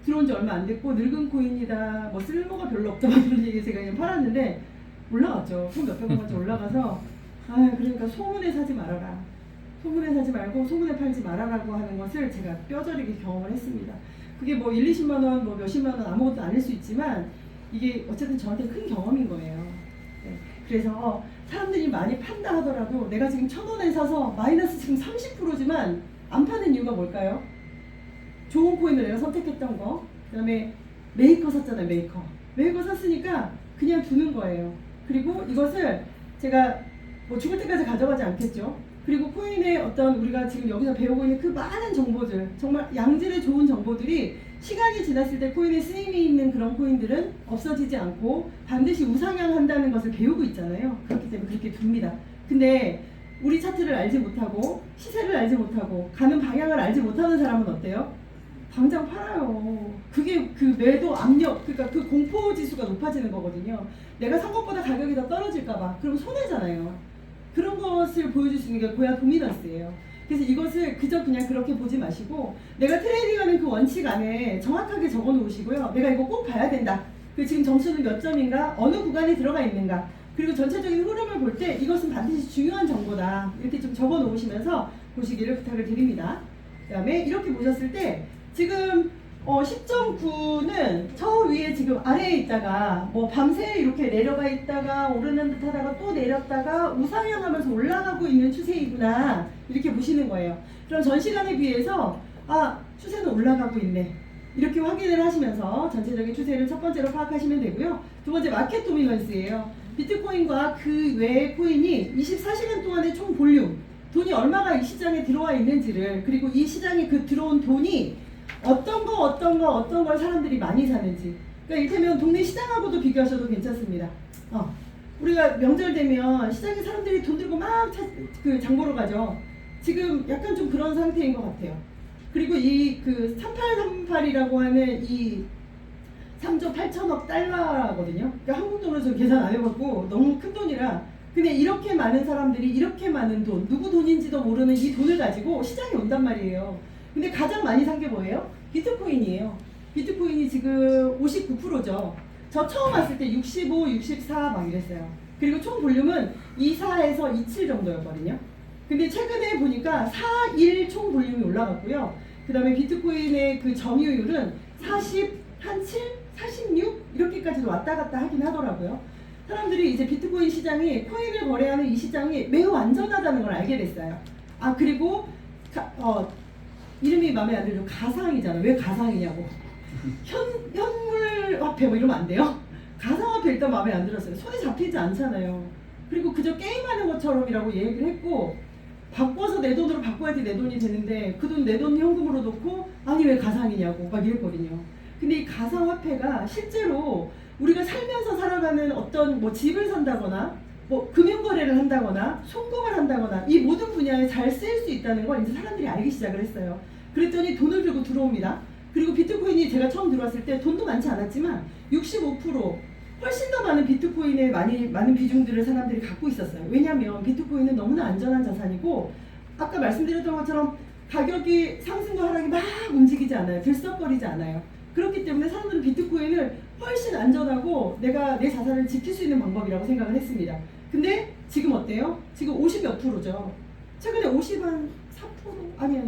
들어온 지 얼마 안 됐고 늙은 코인이다, 뭐 쓸모가 별로 없다 이런 얘기 제가 그냥 팔았는데 올라갔죠. 총 몇백만 원치 올라가서 그러니까 소문에 사지 말아라. 소문에 사지 말고 소문에 팔지 말아라고 하는 것을 제가 뼈저리게 경험을 했습니다. 그게 뭐 1, 20만 원, 뭐 몇십만 원 아무것도 아닐 수 있지만 이게 어쨌든 저한테 큰 경험인 거예요. 네. 그래서 사람들이 많이 판다 하더라도 내가 지금 1,000원에 사서 마이너스 지금 30%지만 안 파는 이유가 뭘까요? 좋은 코인을 내가 선택했던 거, 그 다음에 메이커 샀잖아요. 메이커 샀으니까 그냥 두는 거예요. 그리고 이것을 제가 뭐 죽을 때까지 가져가지 않겠죠. 그리고 코인의 어떤 우리가 지금 여기서 배우고 있는 그 많은 정보들, 정말 양질의 좋은 정보들이 시간이 지났을 때 코인에 쓰임이 있는 그런 코인들은 없어지지 않고 반드시 우상향한다는 것을 배우고 있잖아요. 그렇기 때문에 그렇게 둡니다. 근데 우리 차트를 알지 못하고 시세를 알지 못하고 가는 방향을 알지 못하는 사람은 어때요? 당장 팔아요. 그게 그 매도 압력, 그러니까 그 공포 지수가 높아지는 거거든요. 내가 산 것보다 가격이 더 떨어질까봐. 그럼 손해잖아요. 그런 것을 보여줄 수 있는 게 고야 도미넌스예요. 그래서 이것을 그저 그냥 그렇게 보지 마시고 내가 트레이딩하는 그 원칙 안에 정확하게 적어 놓으시고요. 내가 이거 꼭 봐야 된다. 그 지금 점수는 몇 점인가? 어느 구간에 들어가 있는가? 그리고 전체적인 흐름을 볼 때 이것은 반드시 중요한 정보다. 이렇게 좀 적어 놓으시면서 보시기를 부탁을 드립니다. 그 다음에 이렇게 보셨을 때 지금 10.9는 저 위에 지금 아래에 있다가 뭐 밤새 이렇게 내려가 있다가 오르는 듯 하다가 또 내렸다가 우상향하면서 올라가고 있는 추세이구나 이렇게 보시는 거예요. 그럼 전 시간에 비해서 추세는 올라가고 있네 이렇게 확인을 하시면서 전체적인 추세를 첫 번째로 파악하시면 되고요. 두 번째 마켓 도미넌스예요. 비트코인과 그 외의 코인이 24시간 동안의 총 볼륨, 돈이 얼마가 이 시장에 들어와 있는지를, 그리고 이 시장에 그 들어온 돈이 어떤 걸 사람들이 많이 사는지. 그러니까 이를테면 동네 시장하고도 비교하셔도 괜찮습니다. 우리가 명절 되면 시장에 사람들이 돈 들고 막 장 보러 가죠. 지금 약간 좀 그런 상태인 것 같아요. 그리고 이 그 3838이라고 하는 이 3조 8천억 달러거든요. 그러니까 한국 돈으로 저 계산 안 해봤고 너무 큰 돈이라. 근데 이렇게 많은 사람들이 이렇게 많은 돈, 누구 돈인지도 모르는 이 돈을 가지고 시장에 온단 말이에요. 근데 가장 많이 산 게 뭐예요? 비트코인이에요. 비트코인이 지금 59%죠. 저 처음 왔을 때 65, 64 막 이랬어요. 그리고 총 볼륨은 24에서 27 정도였거든요. 근데 최근에 보니까 41 총 볼륨이 올라갔고요. 그 다음에 비트코인의 그 점유율은 40, 한 7, 46 이렇게까지도 왔다 갔다 하긴 하더라고요. 사람들이 이제 비트코인 시장이 코인을 거래하는 이 시장이 매우 안전하다는 걸 알게 됐어요. 그리고 이름이 마음에 안 들죠. 가상이잖아. 왜 가상이냐고. 현물 화폐 뭐 이러면 안 돼요. 가상화폐 일단 마음에 안 들었어요. 손에 잡히지 않잖아요. 그리고 그저 게임하는 것처럼이라고 얘기를 했고, 바꿔서 내 돈으로 바꿔야지 내 돈이 되는데 그 돈 내 돈 현금으로 놓고 아니 왜 가상이냐고 막 이랬거든요. 근데 이 가상화폐가 실제로 우리가 살면서 살아가는 어떤 뭐 집을 산다거나 뭐 금융거래를 한다거나 송금을 한다거나 이 모든 분야에 잘 쓰일 수 있다는 걸 이제 사람들이 알기 시작을 했어요. 그랬더니 돈을 들고 들어옵니다. 그리고 비트코인이 제가 처음 들어왔을 때 돈도 많지 않았지만 65% 훨씬 더 많은 비트코인의 많은 비중들을 사람들이 갖고 있었어요. 왜냐하면 비트코인은 너무나 안전한 자산이고 아까 말씀드렸던 것처럼 가격이 상승과 하락이 막 움직이지 않아요. 들썩거리지 않아요. 그렇기 때문에 사람들은 비트코인을 훨씬 안전하고 내가 내 자산을 지킬 수 있는 방법이라고 생각을 했습니다. 근데 지금 어때요? 지금 50몇 프로죠. 최근에 50한 4%? 아니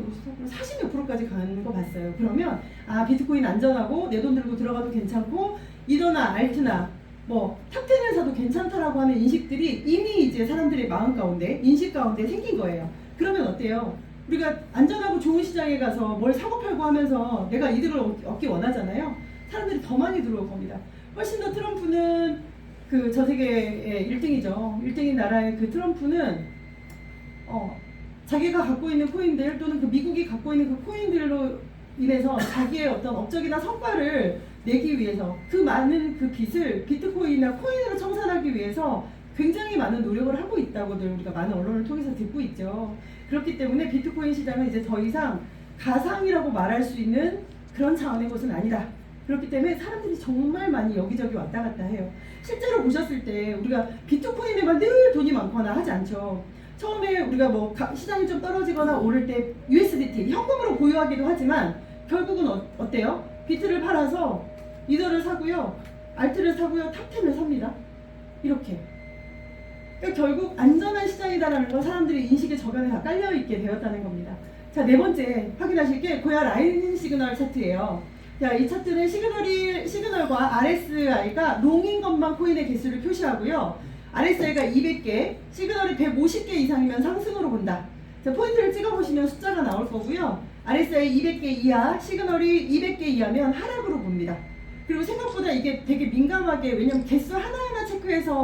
40몇 프로까지 가는 거 봤어요. 그러면 비트코인 안전하고 내 돈 들고 들어가도 괜찮고 이더나 알트나 뭐 탑10을 사도 괜찮다라고 하는 인식들이 이미 이제 사람들의 마음 가운데 인식 가운데 생긴 거예요. 그러면 어때요? 우리가 안전하고 좋은 시장에 가서 뭘 사고 팔고 하면서 내가 이득을 얻기 원하잖아요. 사람들이 더 많이 들어올 겁니다. 훨씬 더 트럼프는 그 저세계의 1등이죠. 1등인 나라의 그 트럼프는 자기가 갖고 있는 코인들 또는 그 미국이 갖고 있는 그 코인들로 인해서 자기의 어떤 업적이나 성과를 내기 위해서 그 많은 그 빚을 비트코인이나 코인으로 청산하기 위해서 굉장히 많은 노력을 하고 있다고들 우리가 많은 언론을 통해서 듣고 있죠. 그렇기 때문에 비트코인 시장은 이제 더 이상 가상이라고 말할 수 있는 그런 차원의 것은 아니다. 그렇기 때문에 사람들이 정말 많이 여기저기 왔다 갔다 해요. 실제로 보셨을 때 우리가 비트코인에만 늘 돈이 많거나 하지 않죠. 처음에 우리가 뭐 시장이 좀 떨어지거나 오를 때 USDT 현금으로 보유하기도 하지만 결국은 어때요? 비트를 팔아서 이더를 사고요, 알트를 사고요, 탑10을 삽니다. 이렇게. 그러니까 결국 안전한 시장이다라는 걸 사람들이 인식의 저변에 다 깔려있게 되었다는 겁니다. 자, 네 번째 확인하실 게 고야 라인 시그널 차트예요. 자, 이 차트는 시그널과 RSI가 롱인 것만 코인의 개수를 표시하고요. RSI가 200개, 시그널이 150개 이상이면 상승으로 본다. 자, 포인트를 찍어보시면 숫자가 나올 거고요. RSI 200개 이하, 시그널이 200개 이하면 하락으로 봅니다. 그리고 생각보다 이게 되게 민감하게, 왜냐면 개수 하나하나 체크해서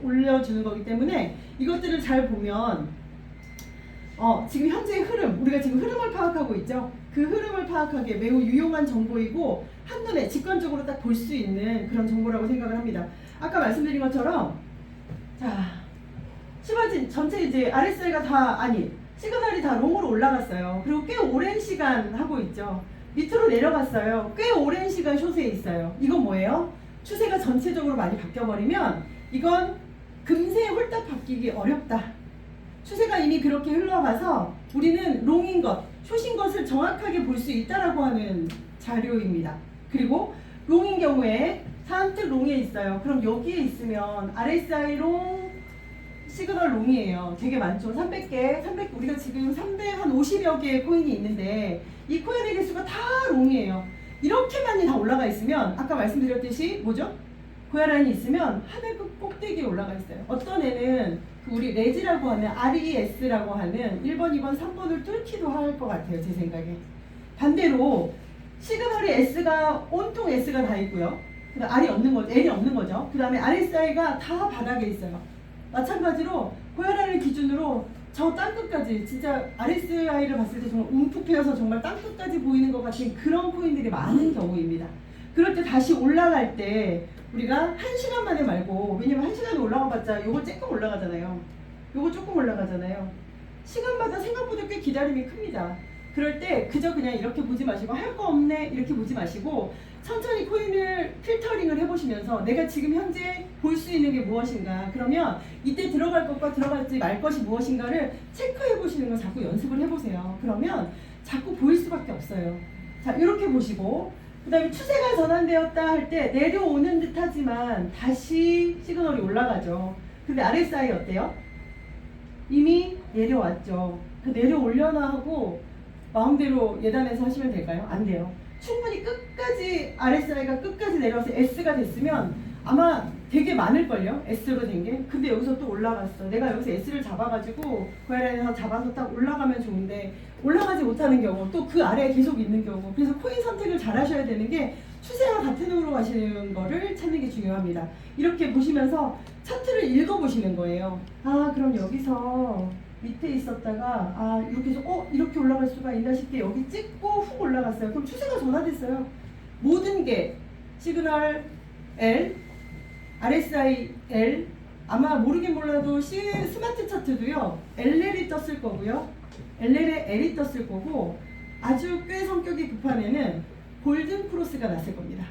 올려주는 거기 때문에 이것들을 잘 보면 지금 현재의 흐름, 우리가 지금 흐름을 파악하고 있죠. 그 흐름을 파악하기에 매우 유용한 정보이고 한눈에 직관적으로 딱 볼 수 있는 그런 정보라고 생각을 합니다. 아까 말씀드린 것처럼 자, 시바진 전체 이제 RSI가 시그널이 다 롱으로 올라갔어요. 그리고 꽤 오랜 시간 하고 있죠. 밑으로 내려갔어요. 꽤 오랜 시간 숏에 있어요. 이건 뭐예요? 추세가 전체적으로 많이 바뀌어버리면 이건 금세 홀딱 바뀌기 어렵다. 추세가 이미 그렇게 흘러가서 우리는 롱인 것, 숏인 것을 정확하게 볼 수 있다라고 하는 자료입니다. 그리고 롱인 경우에 산뜻 롱에 있어요. 그럼 여기에 있으면 RSI 롱, 시그널 롱이에요. 되게 많죠. 300개, 우리가 지금 350여 개의 코인이 있는데 이 코인의 개수가 다 롱이에요. 이렇게 많이 다 올라가 있으면 아까 말씀드렸듯이 뭐죠? 고야라인이 있으면 하늘 꼭대기에 올라가 있어요. 어떤 애는 우리 레지라고 하는 RES라고 하는 1번, 2번, 3번을 뚫기도 할 것 같아요. 제 생각에. 반대로 시그널이 S가 온통 S가 다 있고요. 그다음 R이 없는 거죠. L이 없는 거죠. 그 다음에 RSI가 다 바닥에 있어요. 마찬가지로 고야라인을 기준으로 저 땅끝까지 진짜 RSI를 봤을 때 정말 움푹 패여서 정말 땅끝까지 보이는 것 같은 그런 코인들이 많은 경우입니다. 그럴 때 다시 올라갈 때 우리가 1시간 만에 말고, 왜냐면 1시간에 올라가봤자 요거 조금 올라가잖아요. 요거 조금 올라가잖아요. 시간마다 생각보다 꽤 기다림이 큽니다. 그럴 때 그저 그냥 이렇게 보지 마시고 할 거 없네 이렇게 보지 마시고 천천히 코인을 필터링을 해보시면서 내가 지금 현재 볼 수 있는 게 무엇인가, 그러면 이때 들어갈 것과 들어갈지 말 것이 무엇인가를 체크해 보시는 걸 자꾸 연습을 해보세요. 그러면 자꾸 보일 수밖에 없어요. 자, 이렇게 보시고 그 다음에 추세가 전환되었다 할 때 내려오는 듯 하지만 다시 시그널이 올라가죠. 근데 RSI 어때요? 이미 내려왔죠. 그 내려올려나 하고 마음대로 예단해서 하시면 될까요? 안 돼요. 충분히 끝까지 RSI가 끝까지 내려와서 S가 됐으면 아마 되게 많을걸요? S로 된 게. 근데 여기서 또 올라갔어. 내가 여기서 S를 잡아가지고 그 아래에서 잡아서 딱 올라가면 좋은데 올라가지 못하는 경우, 또 그 아래에 계속 있는 경우. 그래서 코인 선택을 잘 하셔야 되는 게 추세와 같은 흐름으로 가시는 거를 찾는 게 중요합니다. 이렇게 보시면서 차트를 읽어보시는 거예요. 아, 그럼 여기서 밑에 있었다가 이렇게 해서 이렇게 올라갈 수가 있나 싶게 여기 찍고 훅 올라갔어요. 그럼 추세가 전환됐어요. 모든 게 시그널 L, RSI L, 아마 모르긴 몰라도 스마트 차트도요 LL이 떴을 거고요, LL에 L이 떴을 거고, 아주 꽤 성격이 급한 애는 골든 크로스가 났을 겁니다.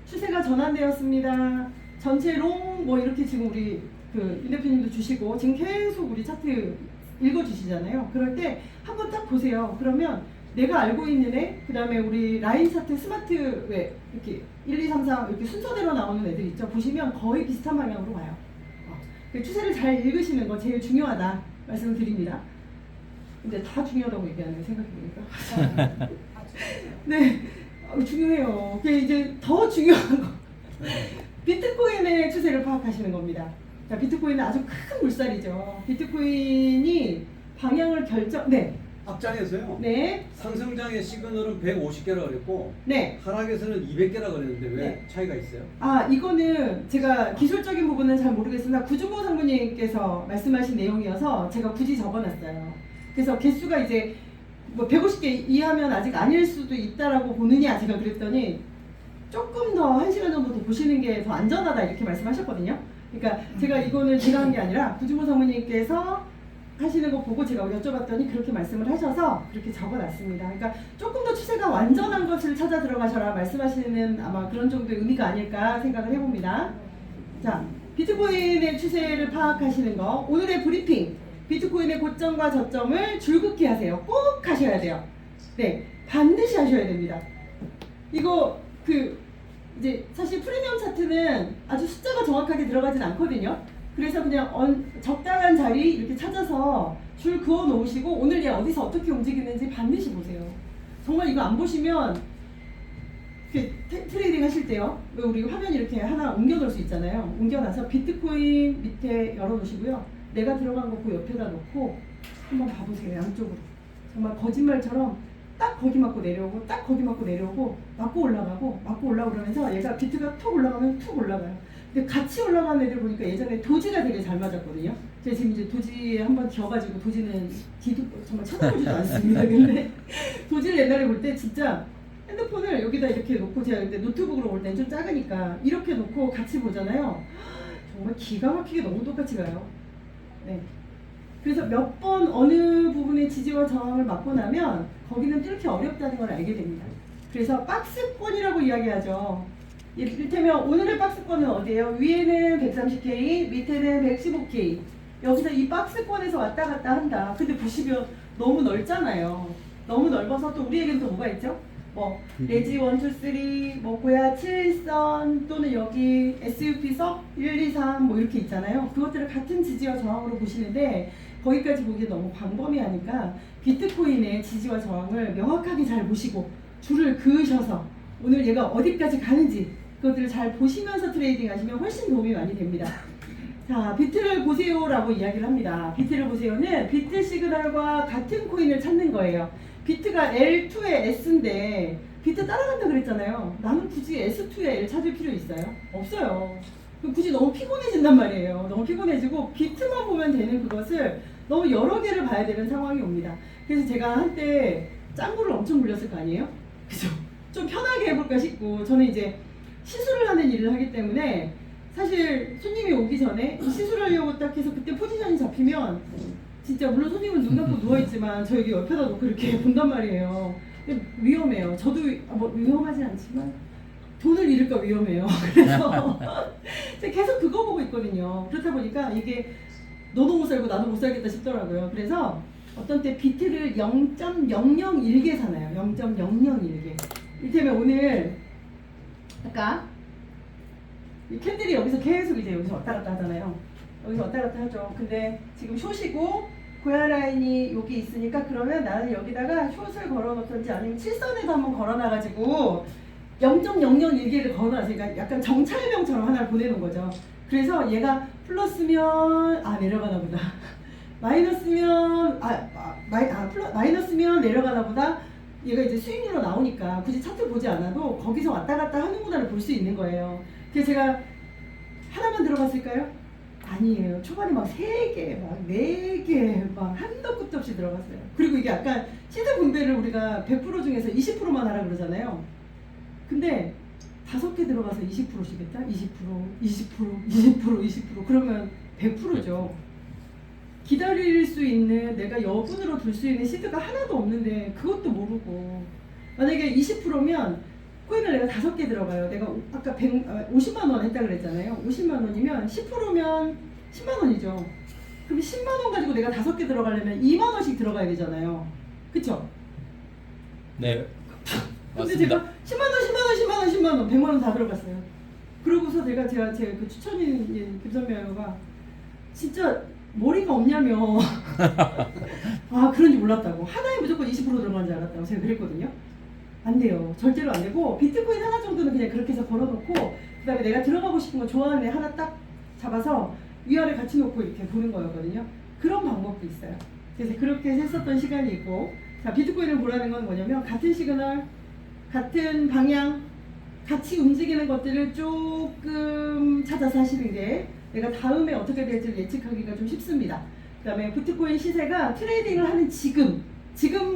추세가 전환되었습니다. 전체 롱 뭐 이렇게 지금 우리 임 대표님도 주시고 지금 계속 우리 차트 읽어주시잖아요. 그럴 때 한번 딱 보세요. 그러면 내가 알고 있는 애, 그 다음에 우리 라인 차트 스마트 왜 이렇게 1, 2, 3, 4 이렇게 순서대로 나오는 애들 있죠. 보시면 거의 비슷한 방향으로 가요. 추세를 잘 읽으시는 거 제일 중요하다 말씀을 드립니다. 근데 다 중요하다고 얘기하네요. 생각해보니까. 네, 중요해요. 그게 이제 더 중요한 거. 비트코인의 추세를 파악하시는 겁니다. 자, 비트코인은 아주 큰 물살이죠. 비트코인이 방향을 네. 앞장에서요. 네. 상승장의 시그널은 150개라 그랬고, 네. 하락에서는 200개라 그랬는데 왜 네. 차이가 있어요? 이거는 제가 기술적인 부분은 잘 모르겠으나 구준모 상무님께서 말씀하신 내용이어서 제가 굳이 적어놨어요. 그래서 개수가 이제 뭐 150개 이하면 아직 아닐 수도 있다라고 보느냐 제가 그랬더니 조금 더 1시간 정도 더 보시는 게 더 안전하다 이렇게 말씀하셨거든요. 그러니까 제가 이거는 제가 한 게 아니라 구준모 상무님께서 하시는 거 보고 제가 여쭤봤더니 그렇게 말씀을 하셔서 그렇게 적어놨습니다. 그러니까 조금 더 추세가 완전한 것을 찾아 들어가셔라 말씀하시는 아마 그런 정도의 의미가 아닐까 생각을 해봅니다. 자, 비트코인의 추세를 파악하시는 거, 오늘의 브리핑, 비트코인의 고점과 저점을 줄긋기 하세요. 꼭 하셔야 돼요. 네, 반드시 하셔야 됩니다. 이거 이제 사실 프리미엄 차트는 아주 숫자가 정확하게 들어가진 않거든요. 그래서 그냥 적당한 자리 이렇게 찾아서 줄 그어 놓으시고 오늘 얘 어디서 어떻게 움직이는지 반드시 보세요. 정말 이거 안 보시면 트레이딩 하실 때요. 왜 우리 화면 이렇게 하나 옮겨 놓을 수 있잖아요. 옮겨놔서 비트코인 밑에 열어 놓으시고요. 내가 들어간 거 그 옆에다 놓고 한번 봐보세요. 양쪽으로. 정말 거짓말처럼 딱 거기 맞고 내려오고 딱 거기 맞고 내려오고 맞고 올라가고 맞고 올라오고 그러면서 얘가 비트가 툭 올라가면 툭 올라가요. 근데 같이 올라가는 애들 보니까 예전에 도지가 되게 잘 맞았거든요. 제가 지금 이제 도지에 한번 기어가지고 도지는 정말 쳐다보지도 않습니다. 근데 도지를 옛날에 볼 때 진짜 핸드폰을 여기다 이렇게 놓고 제가 근데 노트북으로 볼 땐 좀 작으니까 이렇게 놓고 같이 보잖아요. 정말 기가 막히게 너무 똑같이 가요. 네. 그래서 몇 번 어느 부분의 지지와 저항을 맞고 나면 거기는 뚫기 어렵다는 걸 알게 됩니다. 그래서 박스권이라고 이야기하죠. 이를테면 오늘의 박스권은 어디예요? 위에는 130K, 밑에는 115K. 여기서 이 박스권에서 왔다 갔다 한다. 근데 보시면 너무 넓잖아요. 너무 넓어서 또 우리에게는 또 뭐가 있죠? 뭐 레지 1, 2, 3, 뭐 고야 7선 또는 여기 SUP석 1, 2, 3 뭐 이렇게 있잖아요. 그것들을 같은 지지와 저항으로 보시는데 거기까지 보기 너무 광범위하니까 비트코인의 지지와 저항을 명확하게 잘 보시고 줄을 그으셔서 오늘 얘가 어디까지 가는지 그것들을 잘 보시면서 트레이딩 하시면 훨씬 도움이 많이 됩니다. 자, 비트를 보세요라고 이야기를 합니다. 비트를 보세요는 비트 시그널과 같은 코인을 찾는 거예요. 비트가 L2의 S인데 비트 따라간다 그랬잖아요. 나는 굳이 S2의 L 찾을 필요 있어요? 없어요. 굳이 너무 피곤해진단 말이에요. 너무 피곤해지고 비트만 보면 되는 그것을 너무 여러 개를 봐야 되는 상황이 옵니다. 그래서 제가 한때 짱구를 엄청 굴렸을 거 아니에요? 그죠? 좀 편하게 해볼까 싶고 저는 이제 시술을 하는 일을 하기 때문에 사실 손님이 오기 전에 시술을 하려고 딱 해서 그때 포지션이 잡히면 진짜 물론 손님은 눈 감고 누워있지만 저 여기 옆에다 놓고 이렇게 본단 말이에요. 근데 위험해요. 저도 뭐 위험하진 않지만 돈을 잃을까 위험해요. 그래서 계속 그거 보고 있거든요. 그렇다 보니까 이게 너도 못 살고 나도 못 살겠다 싶더라고요. 그래서 어떤 때 비트를 0.001개 사나요. 0.001개. 이를테면 오늘 아까 이 캔들이 여기서 계속 이제 여기서 왔다 갔다 하잖아요. 여기서 왔다 갔다 하죠. 근데 지금 숏이고 고야 라인이 여기 있으니까 그러면 나는 여기다가 숏을 걸어 놓던지 아니면 7선에도 한번 걸어 놔가지고 0.001개를 걸어 놨으니까 약간 정찰병처럼 하나를 보내는 거죠. 그래서 얘가 플러스면 내려가나 보다. 마이너스면 마이너스면 내려가나 보다. 얘가 이제 수익률로 나오니까 굳이 차트 보지 않아도 거기서 왔다 갔다 하는구나를 볼 수 있는 거예요. 그래서 제가 하나만 들어갔을까요? 아니에요. 초반에 막 3개, 막 4개, 막 한도 끝도 없이 들어갔어요. 그리고 이게 약간 시드 분배를 우리가 100% 중에서 20%만 하라 그러잖아요. 근데 5개 들어가서 20%씩 했다? 20% 그러면 100%죠. 기다릴 수 있는 내가 여분으로 둘 수 있는 시드가 하나도 없는데 그것도 모르고 만약에 20%면 코인을 내가 5개 들어가요. 내가 아까 50만 원 했다 그랬잖아요. 50만 원이면 10%면 10만 원이죠. 그럼 10만 원 가지고 내가 5개 들어가려면 2만 원씩 들어가야 되잖아요. 그쵸? 네. 근데 맞습니다. 제가 10만 원, 100만 원 다 들어갔어요. 그러고서 제가 제 그 추천인 김선미가 진짜 머리가 없냐며 그런지 몰랐다고. 하나에 무조건 20% 들어가는 줄 알았다고 제가 그랬거든요. 안 돼요. 절대로 안 되고 비트코인 하나 정도는 그냥 그렇게 해서 걸어놓고 그 다음에 내가 들어가고 싶은 거 좋아하는 애 하나 딱 잡아서 위아래 같이 놓고 이렇게 보는 거였거든요. 그런 방법도 있어요. 그래서 그렇게 했었던 시간이 있고 자, 비트코인을 보라는 건 뭐냐면 같은 시그널, 같은 방향, 같이 움직이는 것들을 조금 찾아서 하시는 게 내가 다음에 어떻게 될지를 예측하기가 좀 쉽습니다. 그 다음에 비트코인 시세가 트레이딩을 하는 지금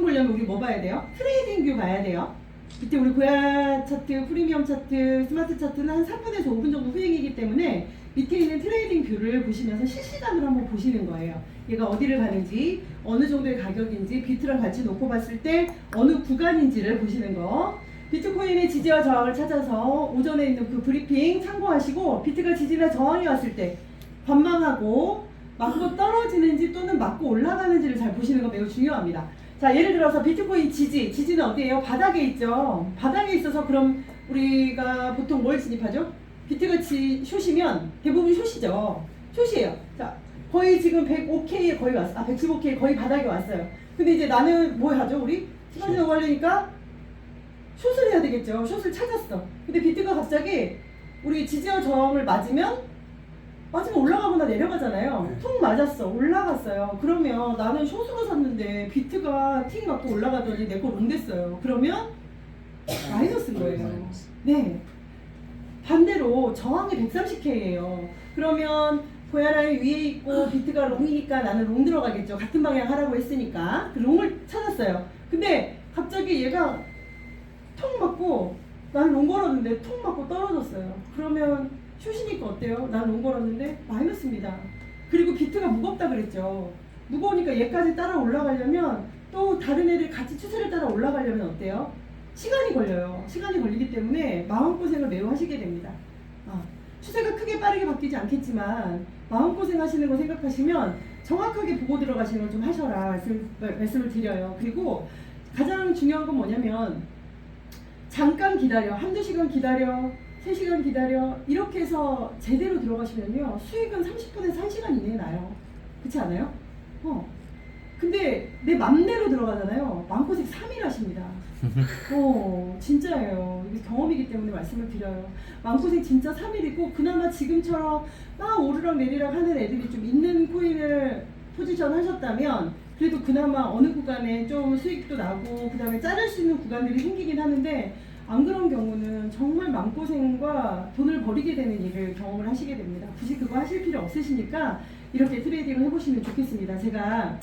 보려면 우리 뭐 봐야 돼요? 트레이딩 뷰 봐야 돼요. 이때 우리 고야 차트, 프리미엄 차트, 스마트 차트는 한 3분에서 5분 정도 후행이기 때문에 밑에 있는 트레이딩 뷰를 보시면서 실시간으로 한번 보시는 거예요. 얘가 어디를 가는지, 어느 정도의 가격인지, 비트랑 같이 놓고 봤을 때 어느 구간인지를 보시는 거. 비트코인의 지지와 저항을 찾아서 오전에 있는 그 브리핑 참고하시고, 비트가 지지나 저항이 왔을 때 관망하고 맞고 떨어지는지 또는 맞고 올라가는지를 잘 보시는 거 매우 중요합니다. 자, 예를 들어서 비트코인 지지는 어디예요? 바닥에 있죠. 바닥에 있어서 그럼 우리가 보통 뭘 진입하죠? 비트가 숏이면 대부분 숏이죠. 숏이에요. 자, 거의 지금 105K에 거의 왔어. 115K 거의 바닥에 왔어요. 근데 이제 나는 뭐 하죠? 우리 시간이 너무 걸리니까 숏을 해야 되겠죠. 숏을 찾았어. 근데 비트가 갑자기 우리 지지와 저항을 맞으면 올라가거나 내려가잖아요. 네. 통 맞았어. 올라갔어요. 그러면 나는 숏으로 샀는데 비트가 팅 맞고 올라가더니 내 거 롱 됐어요. 그러면 마이너스인 거예요. 네. 반대로 저항이 130K예요. 그러면 고야라인 위에 있고 비트가 롱이니까 나는 롱 들어가겠죠. 같은 방향 하라고 했으니까. 그 롱을 찾았어요. 근데 갑자기 얘가 통 맞고 나는 롱 걸었는데 통 맞고 떨어졌어요. 그러면 숏이니까 어때요? 난 롱 걸었는데 마이너스입니다. 그리고 비트가 무겁다 그랬죠. 무거우니까 얘까지 따라 올라가려면 또 다른 애들 같이 추세를 따라 올라가려면 어때요? 시간이 걸려요. 시간이 걸리기 때문에 마음고생을 매우 하시게 됩니다. 추세가 크게 빠르게 바뀌지 않겠지만 마음고생 하시는 거 생각하시면 정확하게 보고 들어가시는 걸 좀 하셔라 말씀을 드려요. 그리고 가장 중요한 건 뭐냐면 잠깐 기다려, 한두 시간 기다려, 3시간 기다려 이렇게 해서 제대로 들어가시면요 수익은 30분에서 1시간 이내에 나요. 그렇지 않아요? 근데 내 맘대로 들어가잖아요. 마음고생 3일 하십니다. 진짜예요. 이게 경험이기 때문에 말씀을 드려요. 마음고생 진짜 3일이고 그나마 지금처럼 막 오르락 내리락 하는 애들이 좀 있는 코인을 포지션 하셨다면 그래도 그나마 어느 구간에 좀 수익도 나고 그 다음에 자를 수 있는 구간들이 생기긴 하는데 안 그런 경우는 정말 마음고생과 돈을 버리게 되는 일을 경험을 하시게 됩니다. 굳이 그거 하실 필요 없으시니까 이렇게 트레이딩을 해보시면 좋겠습니다. 제가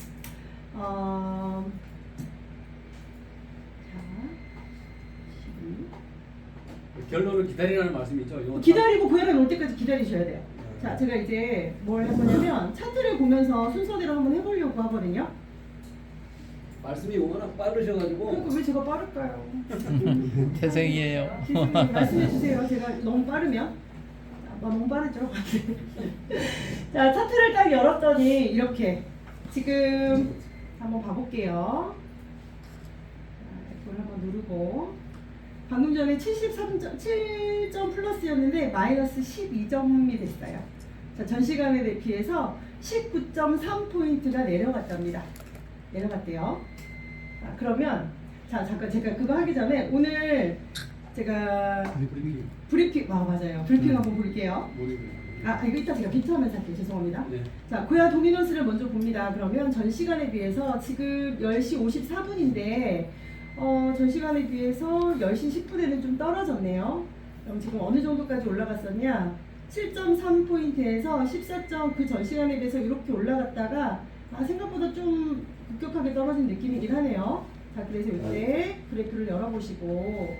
결론을 기다리라는 말씀이죠. 이거 기다리고 고야를 올 때까지 기다리셔야 돼요. 자, 제가 이제 뭘 해보냐면 차트를 보면서 순서대로 한번 해보려고 하거든요. 말씀이 워낙 빠르셔가지고 그러니까 왜 제가 빠를까요? 태생이에요. 교수님 말씀해 주세요. 제가 너무 빠르면 너무 빠르죠. 자, 차트를 딱 열었더니 이렇게 지금 한번 봐볼게요. 이걸 한번 누르고 방금 전에 7점 플러스였는데 마이너스 12점이 됐어요. 자, 전 시간에 비해서 19.3포인트가 내려갔답니다. 내려갔대요. 자, 그러면 잠깐 제가 그거 하기 전에 오늘 제가 브리핑 맞아요. 브리핑 한번 볼게요. 이거 이따 제가 비트하면서 할게요. 죄송합니다. 네. 자, 고야 도미넌스를 먼저 봅니다. 그러면 전 시간에 비해서 지금 10시 54분인데 전 시간에 비해서 10시 10분에는 좀 떨어졌네요. 그럼 지금 어느 정도까지 올라갔었냐? 7.3포인트에서 14점 그 전 시간에 비해서 이렇게 올라갔다가 생각보다 좀 급격하게 떨어진 느낌이긴 하네요. 자, 그래서 이때 그래프를 열어보시고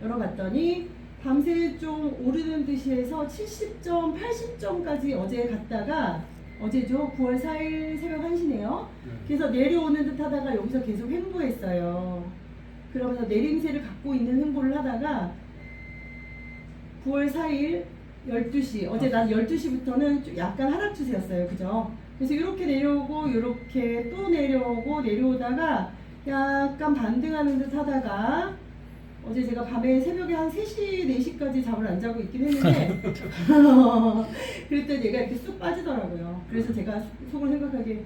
열어봤더니 밤새 좀 오르는 듯이 해서 70점, 80점까지 어제 갔다가 어제죠. 9월 4일 새벽 1시네요. 그래서 내려오는 듯 하다가 여기서 계속 횡보했어요. 그러면서 내림세를 갖고 있는 횡보를 하다가 9월 4일 12시, 어제 난 12시부터는 좀 약간 하락 추세였어요. 그죠? 그래서 이렇게 내려오고 이렇게 또 내려오고 내려오다가 약간 반등하는 듯 하다가 어제 제가 밤에 새벽에 한 3시, 4시까지 잠을 안 자고 있긴 했는데 그랬더니 얘가 이렇게 쑥 빠지더라고요. 그래서 제가 속으로 생각하기에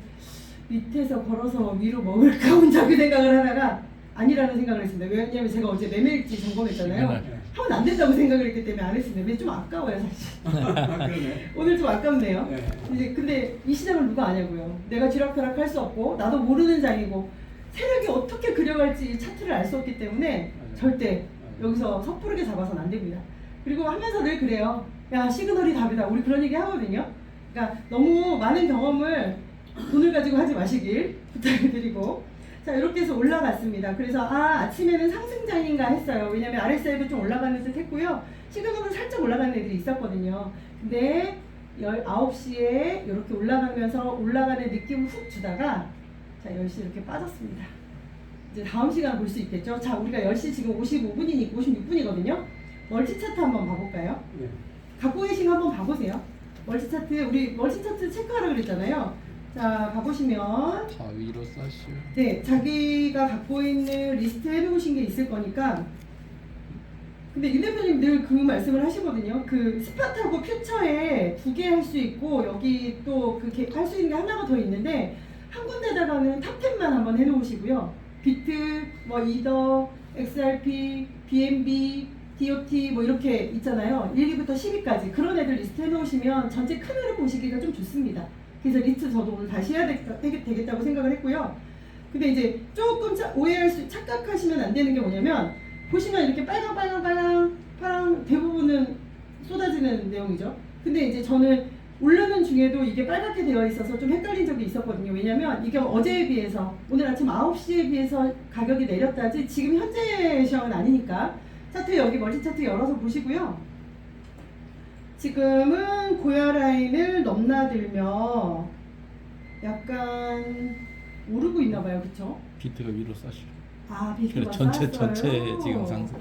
밑에서 걸어서 위로 먹을까 혼자 그 생각을 하다가 아니라는 생각을 했습니다. 왜냐면 제가 어제 매매일지 점검했잖아요. 하면 안 된다고 생각을 했기 때문에 안 했습니다. 근데 좀 아까워요 사실. 그러네. 오늘 좀 아깝네요. 네. 이제 근데 이 시장을 누가 아냐고요. 내가 쥐락펴락 할 수 없고 나도 모르는 장이고 세력이 어떻게 그려갈지 차트를 알 수 없기 때문에 절대 여기서 섣부르게 잡아서는 안 됩니다. 그리고 하면서 늘 그래요. 야, 시그널이 답이다. 우리 그런 얘기 하거든요. 그러니까 너무 많은 경험을 돈을 가지고 하지 마시길 부탁을 드리고, 자, 이렇게 해서 올라갔습니다. 그래서 아침에는 상승장인가 했어요. 왜냐면 RSI도 좀 올라가는 듯 했고요. 시그널은 살짝 올라가는 애들이 있었거든요. 근데 9시에 이렇게 올라가면서 올라가는 느낌을 훅 주다가 자 10시 이렇게 빠졌습니다. 이제 다음 시간 볼 수 있겠죠. 자 우리가 10시 지금 55분이니까 56분이거든요. 멀티 차트 한번 봐볼까요? 네. 갖고 계신 거 한번 봐보세요. 멀티 차트 우리 멀티 차트 체크하라 그랬잖아요. 자 봐보시면 다 위로 싸시오. 네 자기가 갖고 있는 리스트 해놓으신 게 있을 거니까. 근데 유 대표님 늘 그 말씀을 하시거든요. 그 스팟하고 퓨처에 2개 할 수 있고 여기 또 그 할 수 있는 게 하나가 더 있는데 한 군데다가는 탑10만 한번 해놓으시고요. 비트, 뭐 이더, XRP, BNB, DOT 뭐 이렇게 있잖아요. 1위부터 10위까지 그런 애들 리스트 해놓으시면 전체 큰 흐름 보시기가 좀 좋습니다. 그래서 리스트 저도 오늘 다시 해야 되겠다고 생각을 했고요. 근데 이제 조금 착각하시면 안 되는 게 뭐냐면 보시면 이렇게 파랑 대부분은 쏟아지는 내용이죠. 근데 이제 저는 오르는 중에도 이게 빨갛게 되어 있어서 좀 헷갈린 적이 있었거든요. 왜냐면 이게 어제에 비해서 오늘 아침 9시에 비해서 가격이 내렸다지 지금 현재 시황은 아니니까 차트 여기 멀티 차트 열어서 보시고요. 지금은 고야 라인을 넘나들며 약간 오르고 있나 봐요. 그쵸? 비트가 위로 싸시오. 아 비트가 전체 쌌어요? 지금 상승.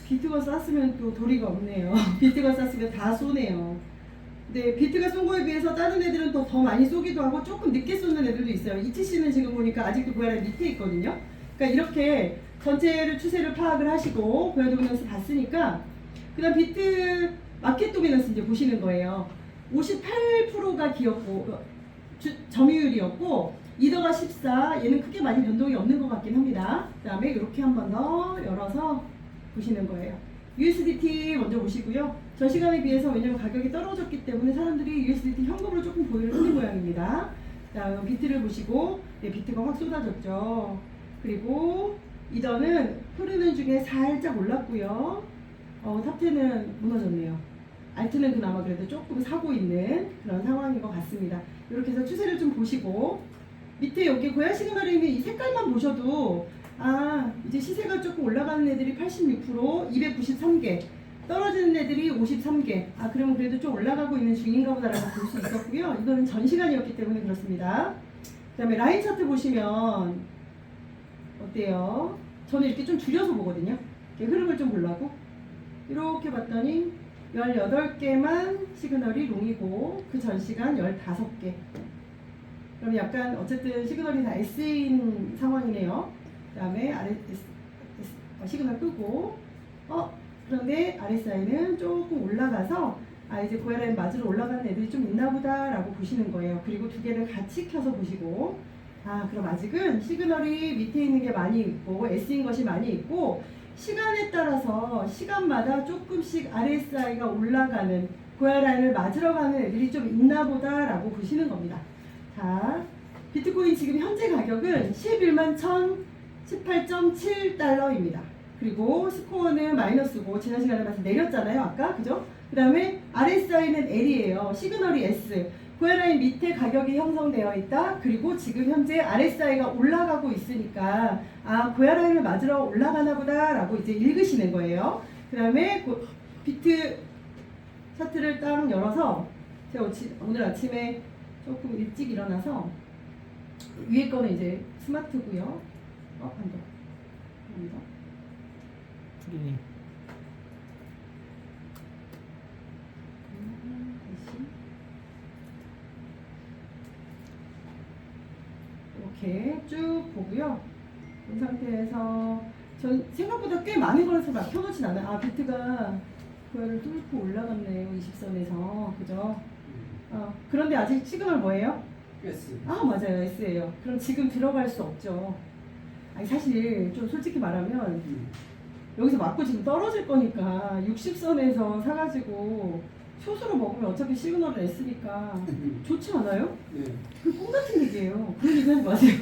비트가 쌌으면 또 도리가 없네요. 비트가 쌌으면 다 쏘네요. 네, 비트가 쏜 거에 비해서 다른 애들은 더 많이 쏘기도 하고 조금 늦게 쏘는 애들도 있어요. ETC는 지금 보니까 아직도 고야라 밑에 있거든요. 그러니까 이렇게 전체를 추세를 파악을 하시고 고야 도미넌스 봤으니까 그다음 비트 마켓 도미넌스 이제 보시는 거예요. 58%가 기었고 점유율이었고 이더가 14, 얘는 크게 많이 변동이 없는 것 같긴 합니다. 그 다음에 이렇게 한 번 더 열어서 보시는 거예요. USDT 먼저 보시고요. 전 시간에 비해서 왜냐면 가격이 떨어졌기 때문에 사람들이 USDT 현금으로 조금 보유를 하는 모양입니다. 다음 비트를 보시고 네, 비트가 확 쏟아졌죠. 그리고 이더는 흐르는 중에 살짝 올랐고요. 탑10은 무너졌네요. 알트는 그나마 그래도 조금 사고 있는 그런 상황인 것 같습니다. 이렇게 해서 추세를 좀 보시고 밑에 여기 고야 시그널에 있는 이 색깔만 보셔도 아 이제 시세가 조금 올라가는 애들이 86%, 293개 떨어지는 애들이 53개. 아 그러면 그래도 좀 올라가고 있는 중인가 보다라고 볼 수 있었고요. 이거는 전 시간이었기 때문에 그렇습니다. 그 다음에 라인 차트 보시면 어때요? 저는 이렇게 좀 줄여서 보거든요. 이렇게 흐름을 좀 보려고 이렇게 봤더니 18개만 시그널이 롱이고 그 전 시간 15개. 그럼 약간 어쨌든 시그널이 다 S인 상황이네요. 그 다음에 시그널 끄고 그런데 RSI는 조금 올라가서 아 이제 고야라인 맞으러 올라가는 애들이 좀 있나 보다 라고 보시는 거예요. 그리고 두 개를 같이 켜서 보시고 아 그럼 아직은 시그널이 밑에 있는 게 많이 있고 S인 것이 많이 있고 시간에 따라서 시간마다 조금씩 RSI가 올라가는 고야라인을 맞으러 가는 애들이 좀 있나 보다 라고 보시는 겁니다. 자 비트코인 지금 현재 가격은 11만 1,018.7달러입니다. 그리고 스코어는 마이너스고 지난 시간에 봐서 내렸잖아요. 아까 그죠? 그 다음에 RSI는 L이에요. 시그널이 S. 고야라인 밑에 가격이 형성되어 있다. 그리고 지금 현재 RSI가 올라가고 있으니까 아 고야라인을 맞으러 올라가나 보다 라고 이제 읽으시는 거예요. 그 다음에 비트 차트를 딱 열어서 제가 오늘 아침에 조금 일찍 일어나서 위에 거는 이제 스마트고요. 한 더. 프리님. 이렇게 쭉 보고요. 이 상태에서 전 생각보다 꽤 많은 거라서 막 켜놓진 않아요. 아 비트가 그거를 뚫고 올라갔네요. 20선에서 그죠? 그런데 아직 시그널 뭐예요? S. 아 맞아요 S예요. 그럼 지금 들어갈 수 없죠. 아니 사실 좀 솔직히 말하면 여기서 맞고 지금 떨어질 거니까 60선에서 사가지고 소수로 먹으면 어차피 시그널을 S니까 좋지 않아요? 네. 그 꿈 같은 얘기예요. 그런 얘기 하지 마세요.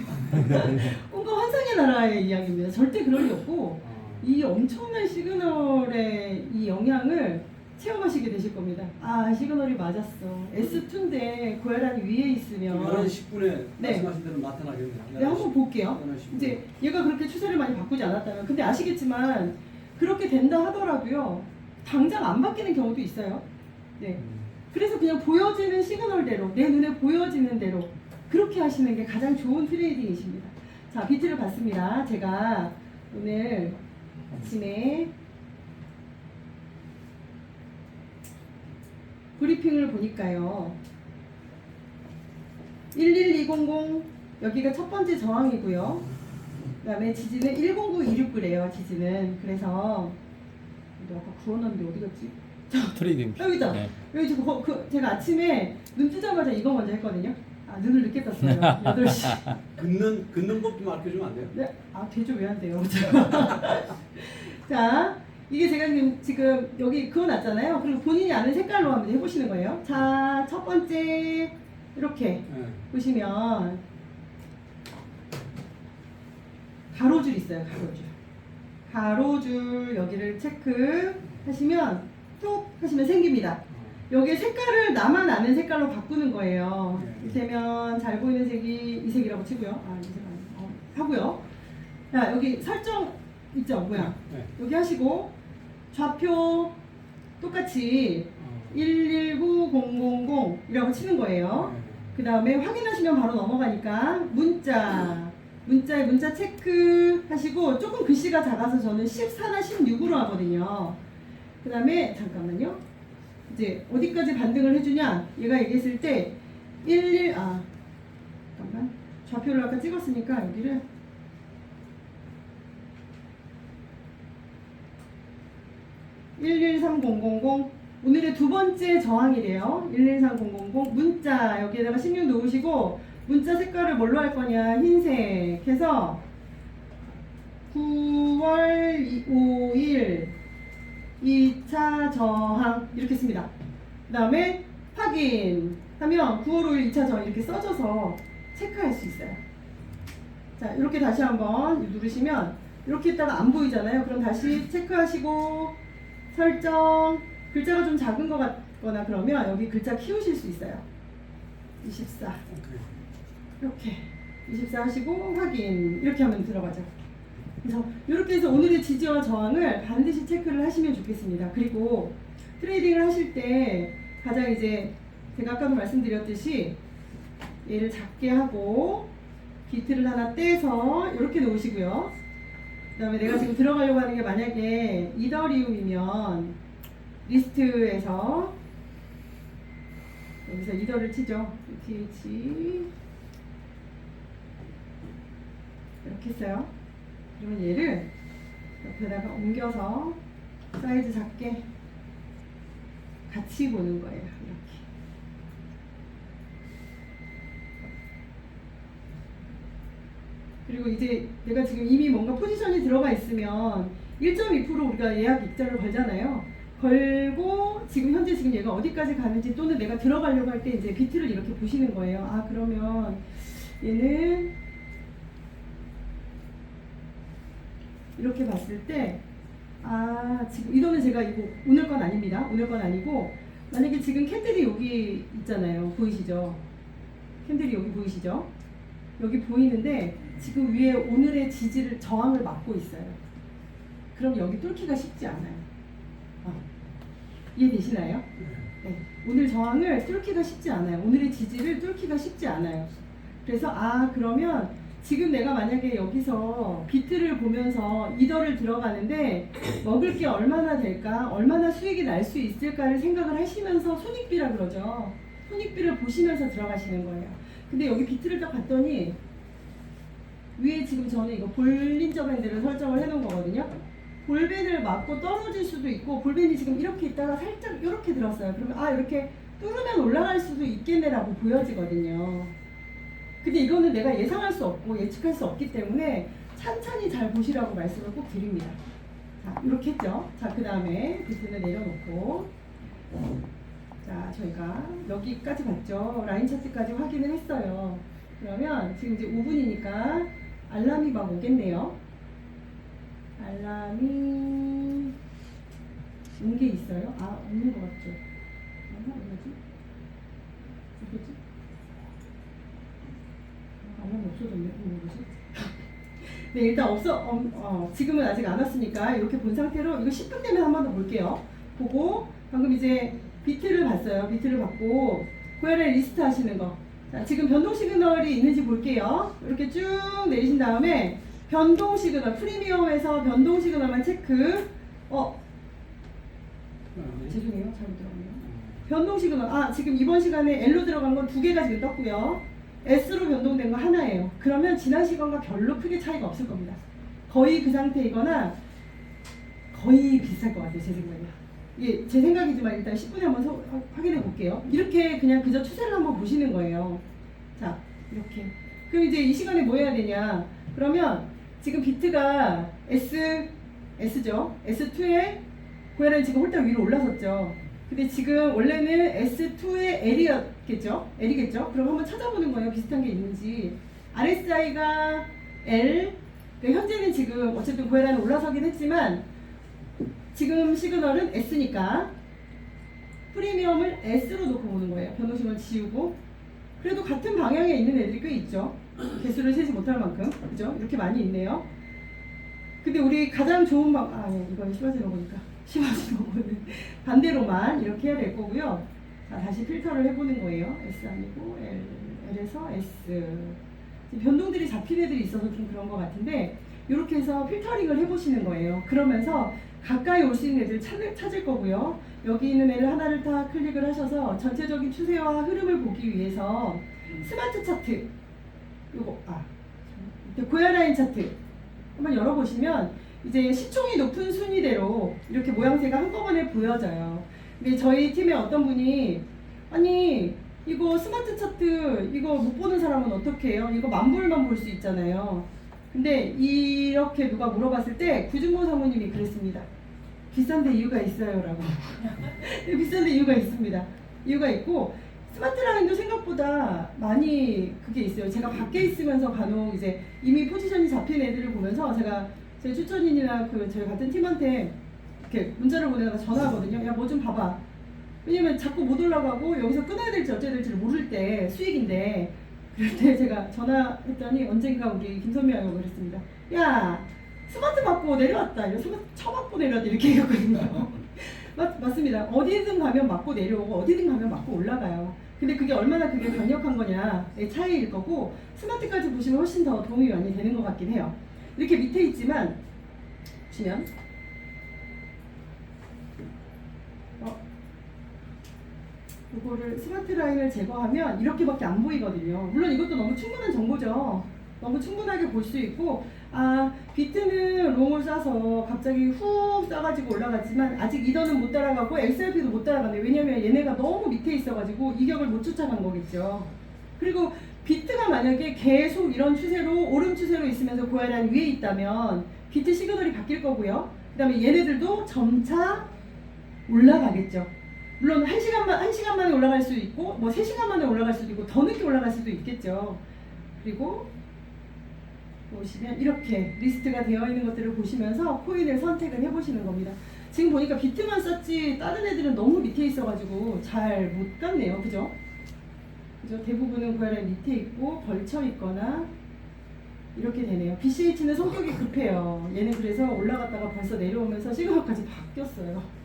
꿈과 환상의 나라의 이야기입니다. 절대 그럴 리 없고 이 엄청난 시그널의 이 영향을 체험하시게 되실 겁니다. 아 시그널이 맞았어. S2인데 고야라니 위에 있으면 11시 10분에 네. 말씀하신 대로 나타나겠네요. 네, 한번 볼게요. 11시 10분. 이제 얘가 그렇게 추세를 많이 바꾸지 않았다면 근데 아시겠지만 그렇게 된다 하더라도요 당장 안 바뀌는 경우도 있어요. 네. 그래서 그냥 보여지는 시그널대로, 내 눈에 보여지는 대로 그렇게 하시는 게 가장 좋은 트레이딩이십니다. 자, 비트를 봤습니다. 제가 오늘 아침에 브리핑을 보니까요. 11200 여기가 첫 번째 저항이고요. 그 다음에 지지는 10926그래요. 지지는. 그래서 내가 아까 구워놨는데 어디 갔지? 트레이딩. 여기다. 네. 여기 지금 제가 아침에 눈 뜨자마자 이거 먼저 했거든요. 아, 눈을 늦게 떴어요. 8시. 긋는 법 좀 알려주면 안 돼요? 네, 아 되죠. 왜 안 돼요? 자, 이게 제가 지금 여기 그어놨잖아요. 그리고 본인이 아는 색깔로 한번 해보시는 거예요. 자, 첫 번째 이렇게 네. 보시면 가로줄 있어요. 가로줄. 가로줄 여기를 체크하시면 톡 하시면 생깁니다. 여기 색깔을 나만 아는 색깔로 바꾸는 거예요. 네. 이를테면 잘 보이는 색이 이 색이라고 치고요. 아, 이 색 아니고 하고요. 자, 여기 설정 있죠, 모양. 네. 여기 하시고 좌표 똑같이 어. 119000이라고 치는 거예요. 네. 그 다음에 확인하시면 바로 넘어가니까 문자에 문자 체크 하시고 조금 글씨가 작아서 저는 14나 16으로 하거든요. 그 다음에 잠깐만요. 이제 어디까지 반등을 해주냐? 얘가 얘기했을 때 잠깐만. 좌표를 아까 찍었으니까 여기를 113000 오늘의 두 번째 저항이래요. 113000 문자 여기에다가 16 놓으시고 문자 색깔을 뭘로 할 거냐? 흰색 해서 9월 5일 2차 저항 이렇게 씁니다. 그 다음에 확인 하면 9월 5일 2차 저항 이렇게 써줘서 체크할 수 있어요. 자, 이렇게 다시 한번 누르시면 이렇게 있다가 안 보이잖아요. 그럼 다시 체크하시고 설정 글자가 좀 작은 것 같거나 그러면 여기 글자 키우실 수 있어요. 24 오케이. 이렇게 24 하시고 확인 이렇게 하면 들어가죠. 그래서 이렇게 해서 오늘의 지지와 저항을 반드시 체크를 하시면 좋겠습니다. 그리고 트레이딩을 하실 때 가장 이제 제가 아까도 말씀드렸듯이 얘를 작게 하고 비트를 하나 떼서 이렇게 놓으시고요. 그 다음에 내가 지금 들어가려고 하는 게 만약에 이더리움이면 리스트에서 여기서 이더를 치죠. ETH 이렇게 했어요. 그러면 얘를 옆에다가 옮겨서 사이즈 작게 같이 보는 거예요. 이렇게. 그리고 이제 내가 지금 이미 뭔가 포지션이 들어가 있으면 1.2% 우리가 예약 입자를 걸잖아요. 걸고 지금 현재 지금 얘가 어디까지 가는지 또는 내가 들어가려고 할 때 이제 비트를 이렇게 보시는 거예요. 아, 그러면 얘는 이렇게 봤을 때 지금 이거는 제가 이거 오늘 건 아닙니다. 오늘 건 아니고 만약에 지금 캔들이 여기 있잖아요. 보이시죠? 캔들이 여기 보이시죠? 여기 보이는데 지금 위에 오늘의 지지를 저항을 막고 있어요. 그럼 여기 뚫기가 쉽지 않아요. 이해되시나요? 네. 오늘 저항을 뚫기가 쉽지 않아요. 오늘의 지지를 뚫기가 쉽지 않아요. 그래서 그러면 지금 내가 만약에 여기서 비트를 보면서 이더를 들어가는데 먹을 게 얼마나 될까? 얼마나 수익이 날 수 있을까를 생각을 하시면서 손익비라 그러죠. 손익비를 보시면서 들어가시는 거예요. 근데 여기 비트를 딱 봤더니 위에 지금 저는 이거 볼린저 밴드를 설정을 해놓은 거거든요. 볼밴을 맞고 떨어질 수도 있고 볼밴이 지금 이렇게 있다가 살짝 이렇게 들었어요. 그러면 이렇게 뚫으면 올라갈 수도 있겠네라고 보여지거든요. 근데 이거는 내가 예상할 수 없고 예측할 수 없기 때문에 찬찬히 잘 보시라고 말씀을 꼭 드립니다. 자, 이렇게 했죠. 자, 그 다음에 비트는 내려놓고 자, 저희가 여기까지 봤죠. 라인 차트까지 확인을 했어요. 그러면 지금 이제 5분이니까 알람이 막 오겠네요. 알람이 온 게 있어요? 없는 것 같죠? 뭐지? 뭐지? 알람이 없어졌네. 뭐지? 네, 일단 지금은 아직 안 왔으니까 이렇게 본 상태로 이거 10분 되면 한 번 더 볼게요. 보고 방금 이제 비트를 봤어요. 비트를 봤고 고야라인 리스트 하시는 거. 자, 지금 변동 시그널이 있는지 볼게요. 이렇게 쭉 내리신 다음에 변동 시그널 프리미엄에서 변동 시그널만 체크. 죄송해요. 잘못 들었네요. 변동 시그널. 지금 이번 시간에 L로 들어간 건 2개가 지금 떴고요. S로 변동된 거 하나예요. 그러면 지난 시간과 별로 크게 차이가 없을 겁니다. 거의 그 상태이거나 거의 비슷할 것 같아요. 제 생각에. 이게 제 생각이지만 일단 10분에 한번 확인해 볼게요. 이렇게 그냥 그저 추세를 한번 보시는 거예요. 자, 이렇게. 그럼 이제 이 시간에 뭐 해야 되냐? 그러면 지금 비트가 S죠. S2에 고야라인 지금 홀딱 위로 올라섰죠. 근데 지금 원래는 S2의 L이겠죠? 그럼 한번 찾아보는 거예요. 비슷한 게 있는지. RSI가 L. 그러니까 현재는 지금 어쨌든 고야라인 올라서긴 했지만 지금 시그널은 S니까 프리미엄을 S로 놓고 보는 거예요. 변동 시그널 지우고. 그래도 같은 방향에 있는 애들이 꽤 있죠. 개수를 세지 못할 만큼. 그죠? 이렇게 많이 있네요. 근데 우리 가장 좋은 이건 시바지로 보니까. 시바지로 보는 반대로만 이렇게 해야 될 거고요. 자, 다시 필터를 해보는 거예요. S 아니고 L에서 S. 변동들이 잡힌 애들이 있어서 좀 그런 것 같은데 이렇게 해서 필터링을 해보시는 거예요. 그러면서 가까이 올 수 있는 애들 찾을 거고요. 여기 있는 애를 하나를 다 클릭을 하셔서 전체적인 추세와 흐름을 보기 위해서 스마트 차트 고야라인 차트 한번 열어보시면 이제 시총이 높은 순위대로 이렇게 모양새가 한꺼번에 보여져요. 근데 저희 팀에 어떤 분이 아니 이거 스마트 차트 이거 못 보는 사람은 어떻게 해요? 이거 만불만 볼 수 있잖아요. 근데 이렇게 누가 물어봤을 때 구준모 사모님이 그랬습니다. 비싼데 이유가 있어요 라고. 비싼데 이유가 있습니다. 이유가 있고 스마트 라인도 생각보다 많이 그게 있어요. 제가 밖에 있으면서 간혹 이제 이미 포지션이 잡힌 애들을 보면서 제가 제 추천인이나 저희 같은 팀한테 이렇게 문자를 보내다가 전화하거든요. 야 뭐 좀 봐봐. 왜냐면 자꾸 못 올라가고 여기서 끊어야 될지 어째야 될지를 모를 때 수익인데 그럴 때 제가 전화했더니 언젠가 우리 김선미 아이가 그랬습니다. 야 스마트 맞고 내려왔다. 스마트 쳐맞고 내려왔다. 이렇게 얘기했거든요. 맞습니다. 어디든 가면 맞고 내려오고 어디든 가면 맞고 올라가요. 근데 그게 얼마나 그게 강력한 거냐의 차이일 거고 스마트까지 보시면 훨씬 더 도움이 많이 되는 것 같긴 해요. 이렇게 밑에 있지만 보시면 이거를 스마트 라인을 제거하면 이렇게밖에 안 보이거든요. 물론 이것도 너무 충분한 정보죠. 너무 충분하게 볼 수 있고 비트는 롱을 싸서 갑자기 훅 싸가지고 올라갔지만 아직 이더는 못 따라가고 XRP도 못 따라가네. 왜냐면 얘네가 너무 밑에 있어가지고 이격을 못 쫓아간 거겠죠. 그리고 비트가 만약에 계속 이런 추세로 오름 추세로 있으면서 고야라인 위에 있다면 비트 시그널이 바뀔 거고요. 그 다음에 얘네들도 점차 올라가겠죠. 물론 1시간 만에 올라갈 수 있고 뭐 3시간 만에 올라갈 수도 있고 더 늦게 올라갈 수도 있겠죠. 그리고 보시면 이렇게 리스트가 되어 있는 것들을 보시면서 코인을 선택을 해보시는 겁니다. 지금 보니까 비트만 썼지 다른 애들은 너무 밑에 있어가지고 잘 못 갔네요. 그죠? 대부분은 고야라인 밑에 있고 걸쳐 있거나 이렇게 되네요. BCH는 성격이 급해요. 얘는 그래서 올라갔다가 벌써 내려오면서 시그널까지 바뀌었어요.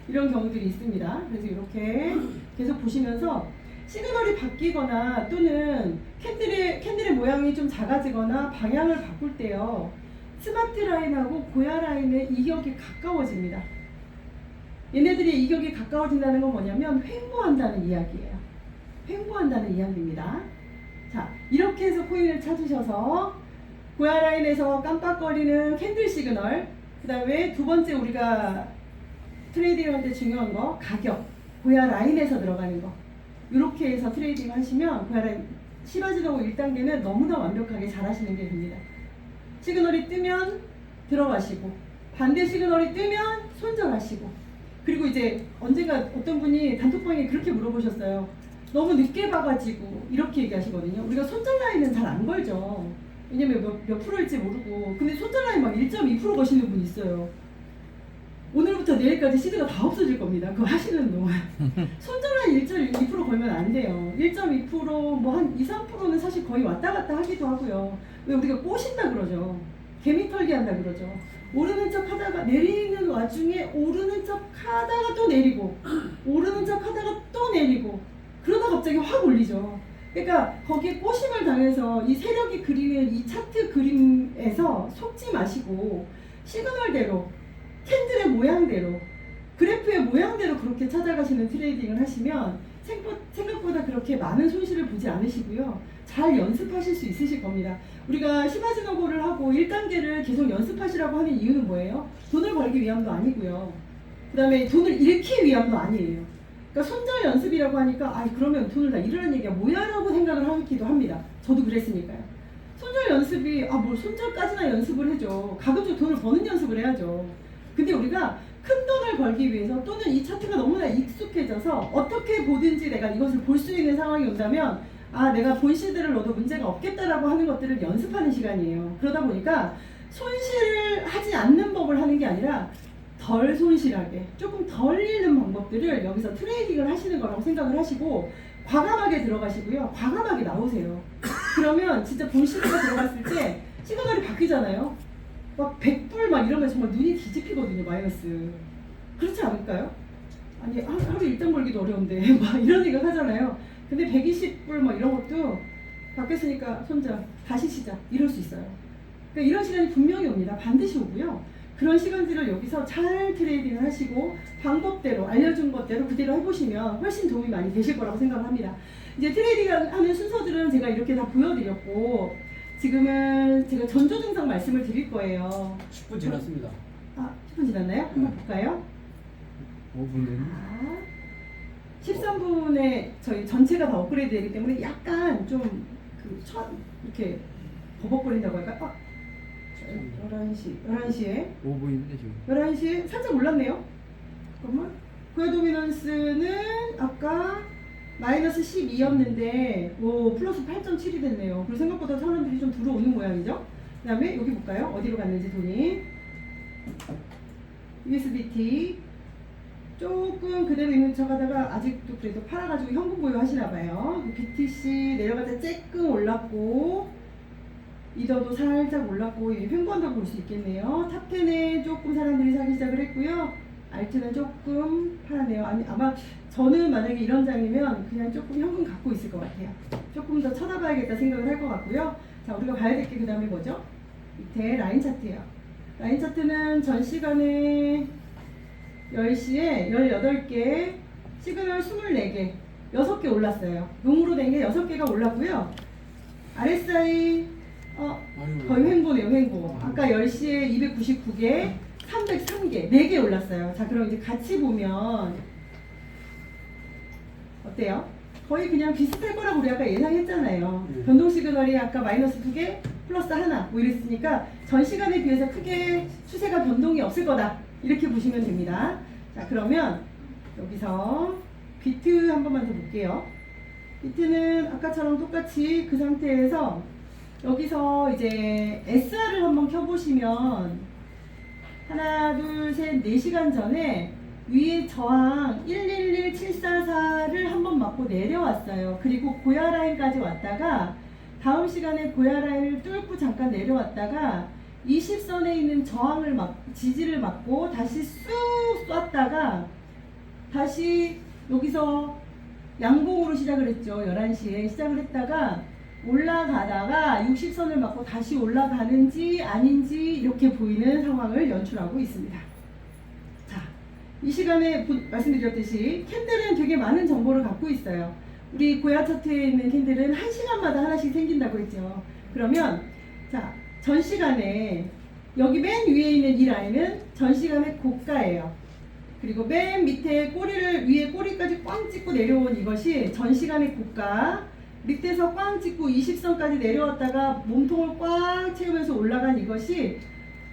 이런 경우들이 있습니다. 그래서 이렇게 계속 보시면서 시그널이 바뀌거나 또는 캔들의 모양이 좀 작아지거나 방향을 바꿀 때요. 스마트 라인하고 고야 라인의 이격이 가까워집니다. 얘네들이 이격이 가까워진다는 건 뭐냐면 횡보한다는 이야기예요. 횡보한다는 이야기입니다. 자, 이렇게 해서 코인을 찾으셔서 고야 라인에서 깜빡거리는 캔들 시그널, 그 다음에 두 번째 우리가 트레이딩하는데 중요한 거 가격, 고야 라인에서 들어가는 거 이렇게 해서 트레이딩 하시면 고야 라인 시바지도고 1단계는 너무나 완벽하게 잘 하시는 게 됩니다. 시그널이 뜨면 들어가시고 반대 시그널이 뜨면 손절하시고 그리고 이제 언젠가 어떤 분이 단톡방에 그렇게 물어보셨어요. 너무 늦게 봐가지고 이렇게 얘기하시거든요. 우리가 손절 라인은 잘 안 걸죠. 왜냐면 몇 프로일지 모르고 근데 손절 라인 막 1.2% 거시는 분 있어요. 오늘부터 내일까지 시드가 다 없어질 겁니다. 그거 하시는 동안. 손절한 1.2% 걸면 안 돼요. 1.2% 뭐 한 2, 3%는 사실 거의 왔다 갔다 하기도 하고요. 왜 우리가 꼬신다 그러죠. 개미 털기 한다 그러죠. 오르는 척 하다가 내리는 와중에 오르는 척 하다가 또 내리고 오르는 척 하다가 또 내리고 그러다 갑자기 확 올리죠. 그러니까 거기에 꼬심을 당해서 이 세력이 그리는 이 차트 그림에서 속지 마시고 시그널대로 캔들의 모양대로 그래프의 모양대로 그렇게 찾아가시는 트레이딩을 하시면 생각보다 그렇게 많은 손실을 보지 않으시고요. 잘 연습하실 수 있으실 겁니다. 우리가 시바지노고를 하고 1단계를 계속 연습하시라고 하는 이유는 뭐예요? 돈을 벌기 위함도 아니고요. 그 다음에 돈을 잃기 위함도 아니에요. 그러니까 손절 연습이라고 하니까 아 그러면 돈을 다 잃으라는 얘기가 뭐야? 라고 생각을 하기도 합니다. 저도 그랬으니까요. 손절 연습이 뭘 손절까지나 연습을 해줘. 가급적 돈을 버는 연습을 해야죠. 근데 우리가 큰 돈을 벌기 위해서 또는 이 차트가 너무나 익숙해져서 어떻게 보든지 내가 이것을 볼 수 있는 상황이 온다면 내가 본시드를 넣어도 문제가 없겠다라고 하는 것들을 연습하는 시간이에요. 그러다 보니까 손실을 하지 않는 법을 하는 게 아니라 덜 손실하게 조금 덜 잃는 방법들을 여기서 트레이딩을 하시는 거라고 생각을 하시고 과감하게 들어가시고요. 과감하게 나오세요. 그러면 진짜 본시드가 들어갔을 때 시그널이 바뀌잖아요. 막 100불 막 이러면 정말 눈이 뒤집히거든요. 마이너스. 그렇지 않을까요? 아니 하루 일당 벌기도 어려운데 막 이런 생각 하잖아요. 근데 120불 막 이런 것도 바뀌었으니까 손절 다시 시작 이럴 수 있어요. 그러니까 이런 시간이 분명히 옵니다. 반드시 오고요. 그런 시간들을 여기서 잘 트레이딩을 하시고 방법대로 알려준 것대로 그대로 해보시면 훨씬 도움이 많이 되실 거라고 생각을 합니다. 이제 트레이딩하는 순서들은 제가 이렇게 다 보여드렸고 지금은 제가 전조 증상 말씀을 드릴 거예요. 10분 지났습니다. 10분 지났나요? 한번 볼까요? 5분 됐네. 13분에 저희 전체가 다 업그레이드 되기 때문에 약간 좀 이렇게 버벅거린다고 할까? 11시에 5분인데 지금. 11시에 살짝 올랐네요. 잠깐만. 고야 도미넌스는 아까 마이너스 12였는데 플러스 8.7이 됐네요. 그리고 생각보다 사람들이 좀 들어오는 모양이죠. 그 다음에 여기 볼까요? 어디로 갔는지 돈이. USDT 조금 그대로 있는 척 하다가 아직도 그래도 팔아가지고 현금 보유 하시나봐요. BTC 내려가다 쬐끔 올랐고 이더도 살짝 올랐고 횡보한다고 볼 수 있겠네요. 탑10에 조금 사람들이 사기 시작을 했고요. 알트는 조금 팔았네요. 아마 저는 만약에 이런 장이면 그냥 조금 현금 갖고 있을 것 같아요. 조금 더 쳐다봐야겠다 생각을 할 것 같고요. 자, 우리가 봐야 될 게 그 다음에 뭐죠? 밑에 라인 차트예요. 라인 차트는 전 시간에 10시에 18개, 시그널 24개, 6개 올랐어요. 용으로 된 게 6개가 올랐고요. RSI 거의 횡보네요, 횡보. 아까 10시에 299개, 303개, 4개 올랐어요. 자, 그럼 이제 같이 보면 어때요? 거의 그냥 비슷할 거라고 우리 아까 예상했잖아요. 변동 시그널이 아까 마이너스 2개, 플러스 하나 뭐 이랬으니까 전 시간에 비해서 크게 추세가 변동이 없을 거다. 이렇게 보시면 됩니다. 자, 그러면 여기서 비트 한 번만 더 볼게요. 비트는 아까처럼 똑같이 그 상태에서 여기서 이제 SR을 한번 켜보시면 하나, 둘, 셋, 4시간 전에 위에 저항 111744를 한번 맞고 내려왔어요. 그리고 고야 라인까지 왔다가 다음 시간에 고야 라인을 뚫고 잠깐 내려왔다가 20선에 있는 저항을 지지를 맞고 다시 쑥 쐈다가 다시 여기서 양봉으로 시작을 했죠. 11시에 시작을 했다가 올라가다가 60선을 맞고 다시 올라가는지 아닌지 이렇게 보이는 상황을 연출하고 있습니다. 자, 이 시간에 말씀드렸듯이 캔들은 되게 많은 정보를 갖고 있어요. 우리 고야 차트에 있는 캔들은 1시간마다 하나씩 생긴다고 했죠. 그러면 자, 전 시간에 여기 맨 위에 있는 이 라인은 전 시간의 고가예요. 그리고 맨 밑에 위에 꼬리까지 꽝 찍고 내려온 이것이 전 시간의 고가. 밑에서 꽝 찍고 20선까지 내려왔다가 몸통을 꽉 채우면서 올라간 이것이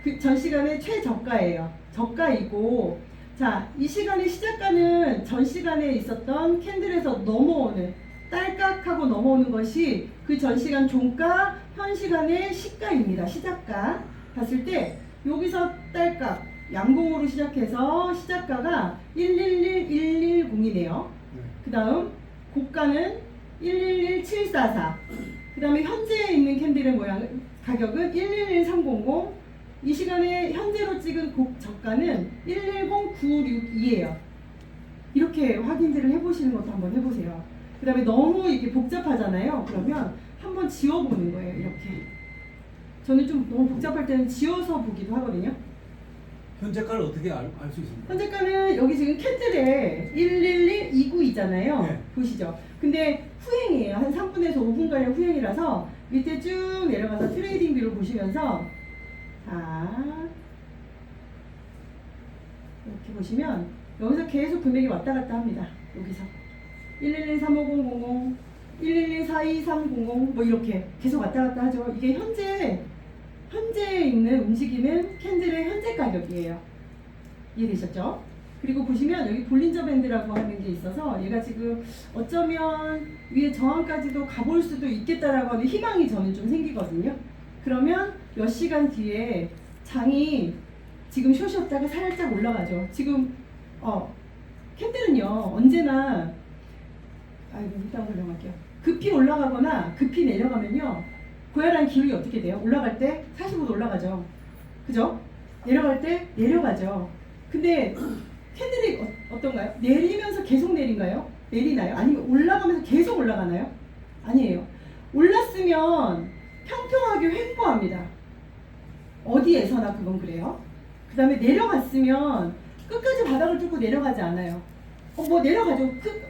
그 전 시간의 최저가예요. 저가이고, 자, 이 시간의 시작가는 전 시간에 있었던 캔들에서 넘어오는 딸깍하고 넘어오는 것이 그 전 시간 종가, 현 시간의 시가입니다. 시작가 봤을 때 여기서 딸깍 양봉으로 시작해서 시작가가 111110이네요. 그 다음 고가는 111744. 그 다음에 현재 있는 캔들의 가격은 111300. 이 시간에 현재로 찍은 곡 저가는 110962예요. 이렇게 확인들을 해보시는 것도 한번 해보세요. 그 다음에 너무 이게 복잡하잖아요. 그러면 한번 지워보는 거예요. 이렇게. 저는 좀 너무 복잡할 때는 지워서 보기도 하거든요. 현재가를 어떻게 알 수 있습니까? 현재가는 여기 지금 캔들에 111292잖아요. 네. 보시죠. 근데 후행이에요. 한 3분에서 5분가량 후행이라서 밑에 쭉 내려가서 트레이딩 뷰를 보시면서 자 이렇게 보시면 여기서 계속 금액이 왔다 갔다 합니다. 여기서 111-35000, 111-42300 뭐 이렇게 계속 왔다 갔다 하죠. 이게 현재 있는 움직이는 캔들의 현재 가격이에요. 이해되셨죠? 그리고 보시면 여기 볼린저 밴드라고 하는 게 있어서 얘가 지금 어쩌면 위에 저항까지도 가볼 수도 있겠다라고 하는 희망이 저는 좀 생기거든요. 그러면 몇 시간 뒤에 장이 지금 숏이었다가 살짝 올라가죠. 지금 캔들은요 언제나 이따 올라갈게요. 급히 올라가거나 급히 내려가면요 고야라인 기울기 어떻게 돼요? 올라갈 때 45도 올라가죠. 그죠? 내려갈 때 내려가죠. 근데 캔들이 어떤가요? 내리면서 계속 내린가요? 내리나요? 아니면 올라가면서 계속 올라가나요? 아니에요. 올랐으면 평평하게 횡보합니다. 어디에서나 그건 그래요. 그 다음에 내려갔으면 끝까지 바닥을 뚫고 내려가지 않아요. 뭐 내려가죠.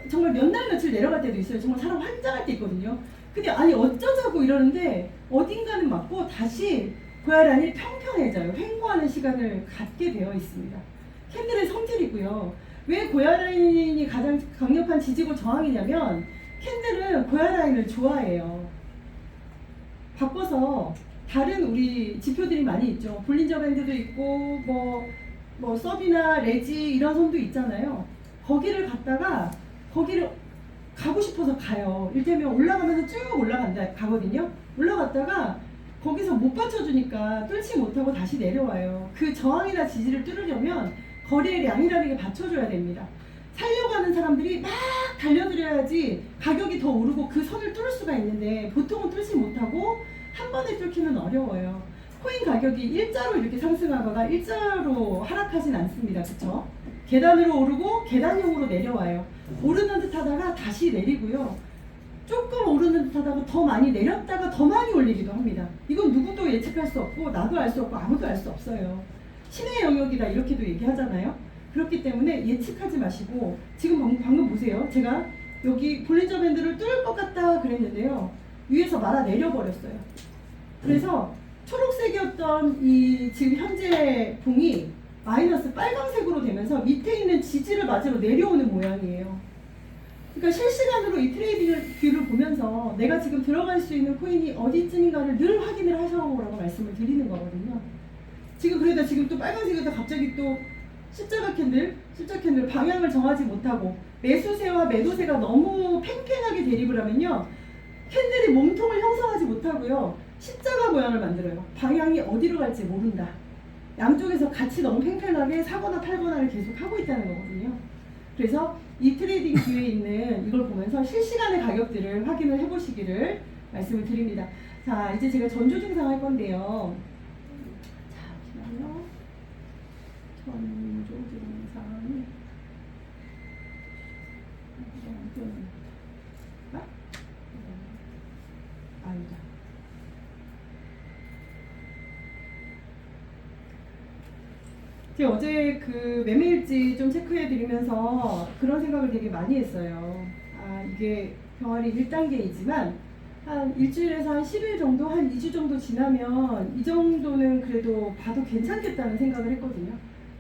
정말 몇 날 며칠 내려갈 때도 있어요. 정말 사람 환장할 때 있거든요. 근데 아니 어쩌자고 이러는데 어딘가는 맞고 다시 고야란이 평평해져요. 횡보하는 시간을 갖게 되어 있습니다. 캔들의 성질이고요. 왜 고야라인이 가장 강력한 지지고 저항이냐면 캔들은 고야라인을 좋아해요. 바꿔서 다른 우리 지표들이 많이 있죠. 볼린저 밴드도 있고 뭐 서비나 레지 이런 선도 있잖아요. 거기를 갔다가 거기를 가고 싶어서 가요. 이를테면 올라가면서 쭉 가거든요. 올라갔다가 거기서 못 받쳐주니까 뚫지 못하고 다시 내려와요. 그 저항이나 지지를 뚫으려면 거리의 양이라는 게 받쳐줘야 됩니다. 살려가는 사람들이 막 달려들어야지 가격이 더 오르고 그 선을 뚫을 수가 있는데 보통은 뚫지 못하고 한 번에 뚫기는 어려워요. 코인 가격이 일자로 이렇게 상승하거나 일자로 하락하진 않습니다. 그쵸? 계단으로 오르고 계단형으로 내려와요. 오르는 듯 하다가 다시 내리고요. 조금 오르는 듯 하다가 더 많이 내렸다가 더 많이 올리기도 합니다. 이건 누구도 예측할 수 없고 나도 알 수 없고 아무도 알 수 없어요. 신의 영역이다 이렇게도 얘기하잖아요. 그렇기 때문에 예측하지 마시고 지금 방금 보세요. 제가 여기 볼린저 밴드를 뚫을 것 같다 그랬는데요. 위에서 말아 내려버렸어요. 그래서 초록색이었던 이 지금 현재 봉이 마이너스 빨강색으로 되면서 밑에 있는 지지를 맞으러 내려오는 모양이에요. 그러니까 실시간으로 이 트레이딩 뷰를 보면서 내가 지금 들어갈 수 있는 코인이 어디쯤인가를 늘 확인을 하셔라고 말씀을 드리는 거거든요. 지금 그러다 지금 또 빨간색에다 갑자기 또 십자 캔들 방향을 정하지 못하고 매수세와 매도세가 너무 팽팽하게 대립을 하면요. 캔들이 몸통을 형성하지 못하고요. 십자가 모양을 만들어요. 방향이 어디로 갈지 모른다. 양쪽에서 같이 너무 팽팽하게 사거나 팔거나를 계속 하고 있다는 거거든요. 그래서 이 트레이딩 뷰에 있는 이걸 보면서 실시간의 가격들을 확인을 해보시기를 말씀을 드립니다. 자, 이제 제가 전조 증상 할 건데요. 잠시만요. 전조 증상이 아니다. 제가 어제 그 매매일지 좀 체크해드리면서 그런 생각을 되게 많이 했어요. 이게 병아리 1단계이지만 한 일주일에서 한 10일 정도, 한 2주 정도 지나면 이 정도는 그래도 봐도 괜찮겠다는 생각을 했거든요.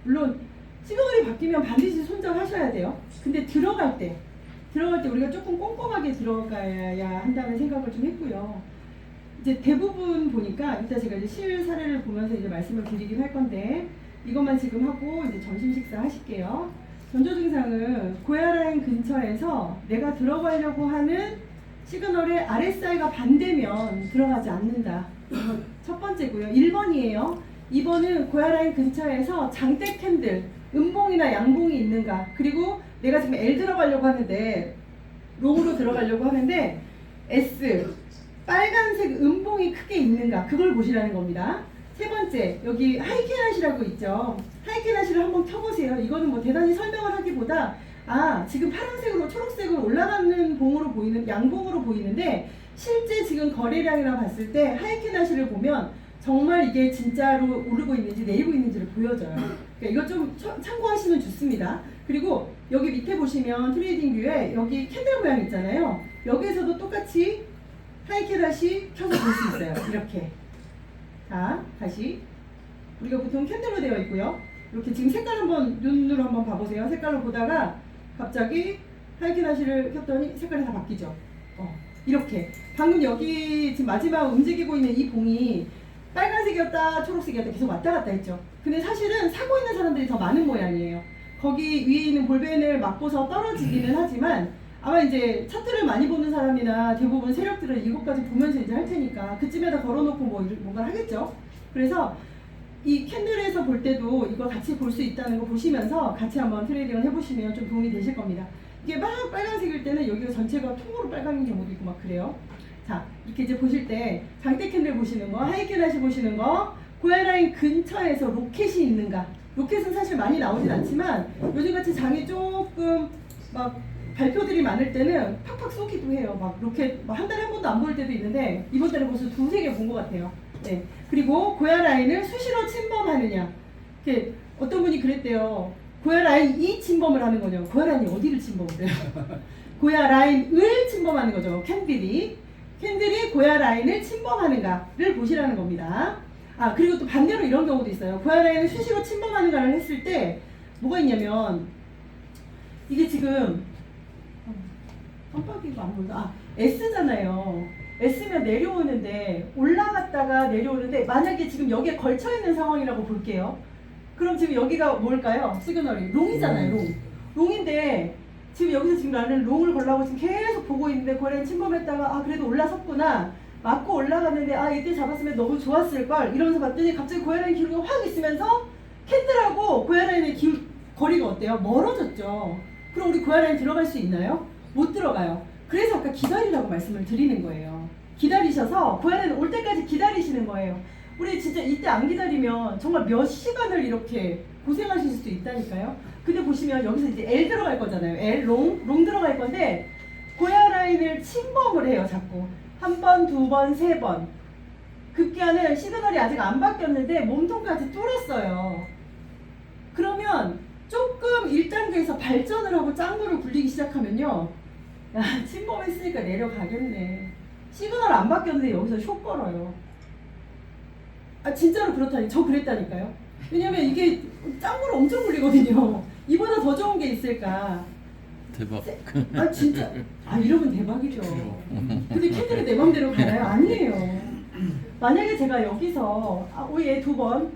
물론 시그널이 바뀌면 반드시 손절하셔야 돼요. 근데 들어갈 때 우리가 조금 꼼꼼하게 들어가야 한다는 생각을 좀 했고요. 이제 대부분 보니까 이따 제가 이제 실 사례를 보면서 이제 말씀을 드리긴 할 건데 이것만 지금 하고 이제 점심 식사 하실게요. 전조 증상은 고야라인 근처에서 내가 들어가려고 하는 시그널의 RSI가 반대면 들어가지 않는다. 첫 번째고요. 1번이에요. 2번은 고야라인 근처에서 장대 캔들, 음봉이나 양봉이 있는가. 그리고 내가 지금 L 들어가려고 하는데 롱으로 들어가려고 하는데 S, 빨간색 음봉이 크게 있는가. 그걸 보시라는 겁니다. 세 번째, 여기 하이케나시라고 있죠. 하이케나시를 한번 켜보세요. 이거는 뭐 대단히 설명을 하기보다 지금 파란색으로 초록색으로 올라가는 봉으로 보이는 양봉으로 보이는데 실제 지금 거래량이라 봤을 때 하이케나시를 보면 정말 이게 진짜로 오르고 있는지 내리고 있는지를 보여줘요. 그러니까 이거 좀 참고하시면 좋습니다. 그리고 여기 밑에 보시면 트레이딩 뷰에 여기 캔들 모양 있잖아요. 여기에서도 똑같이 하이케나시 켜서 볼 수 있어요. 이렇게. 자, 다시. 우리가 보통 캔들로 되어 있고요. 이렇게 지금 색깔 한번 눈으로 한번 봐보세요. 색깔로 보다가 갑자기 하이케나시를 켰더니 색깔이 다 바뀌죠. 이렇게. 방금 여기 지금 마지막 움직이고 있는 이 봉이 빨간색이었다 초록색이었다 계속 왔다 갔다 했죠. 근데 사실은 사고 있는 사람들이 더 많은 모양이에요. 거기 위에 있는 볼벤을 맞고서 떨어지기는 하지만 아마 이제 차트를 많이 보는 사람이나 대부분 세력들은 이것까지 보면서 이제 할 테니까 그쯤에다 걸어놓고 뭔가 하겠죠. 그래서 이 캔들에서 볼 때도 이거 같이 볼 수 있다는 거 보시면서 같이 한번 트레이딩을 해보시면 좀 도움이 되실 겁니다. 이게 막 빨간색일 때는 여기가 전체가 통으로 빨간인 경우도 있고 막 그래요. 자, 이렇게 이제 보실 때 장대 캔들 보시는 거, 하이케나시 보시는 거, 고야라인 근처에서 로켓이 있는가? 로켓은 사실 많이 나오진 않지만 요즘같이 장이 조금 막 발표들이 많을 때는 팍팍 쏘기도 해요. 막 로켓 한 달에 한 번도 안 보일 때도 있는데 이번 달에 벌써 두세 개 본 것 같아요. 네. 그리고 고야라인을 수시로 침범하느냐? 이렇게 어떤 분이 그랬대요. 고야라인이 침범을 하는 거죠. 고야라인이 어디를 침범을 해요? 고야라인을 침범하는 거죠. 캔들이 고야라인을 침범하는가를 보시라는 겁니다. 그리고 또 반대로 이런 경우도 있어요. 고야라인을 수시로 침범하는가를 했을 때 뭐가 있냐면 이게 지금 깜빡이가 안 보인다. S잖아요. S면 내려오는데 올라갔다가 내려오는데 만약에 지금 여기에 걸쳐있는 상황이라고 볼게요. 그럼 지금 여기가 뭘까요? 시그널이 롱이잖아요. 롱인데 지금 여기서 지금 나는 롱을 걸라고 지금 계속 보고 있는데 고야라인 침범했다가 그래도 올라섰구나 맞고 올라갔는데 이때 잡았으면 너무 좋았을걸 이러면서 봤더니 갑자기 고야라인 기울기가 확 있으면서 캔들하고 고야라인의 거리가 어때요? 멀어졌죠. 그럼 우리 고야라인 들어갈 수 있나요? 못 들어가요. 그래서 아까 기다리라고 말씀을 드리는 거예요. 기다리셔서 고야라인 올 때까지 기다리시는 거예요. 우리 진짜 이때 안 기다리면 정말 몇 시간을 이렇게 고생하실 수도 있다니까요. 근데 보시면 여기서 이제 L 들어갈 거잖아요. L, 롱 들어갈 건데 고야라인을 침범을 해요. 자꾸. 한 번, 두 번, 세 번. 급기야는 시그널이 아직 안 바뀌었는데 몸통까지 뚫었어요. 그러면 조금 1단계에서 발전을 하고 짱구를 굴리기 시작하면요. 침범했으니까 내려가겠네. 시그널 안 바뀌었는데 여기서 쇼 걸어요. 진짜로 그렇다니. 저 그랬다니까요. 왜냐면 이게 짱구를 엄청 굴리거든요. 이보다 더 좋은 게 있을까? 대박. 진짜. 이러면 대박이죠. 근데 캔들이 내 맘대로 가나요? 아니에요. 만약에 제가 여기서 얘 두 번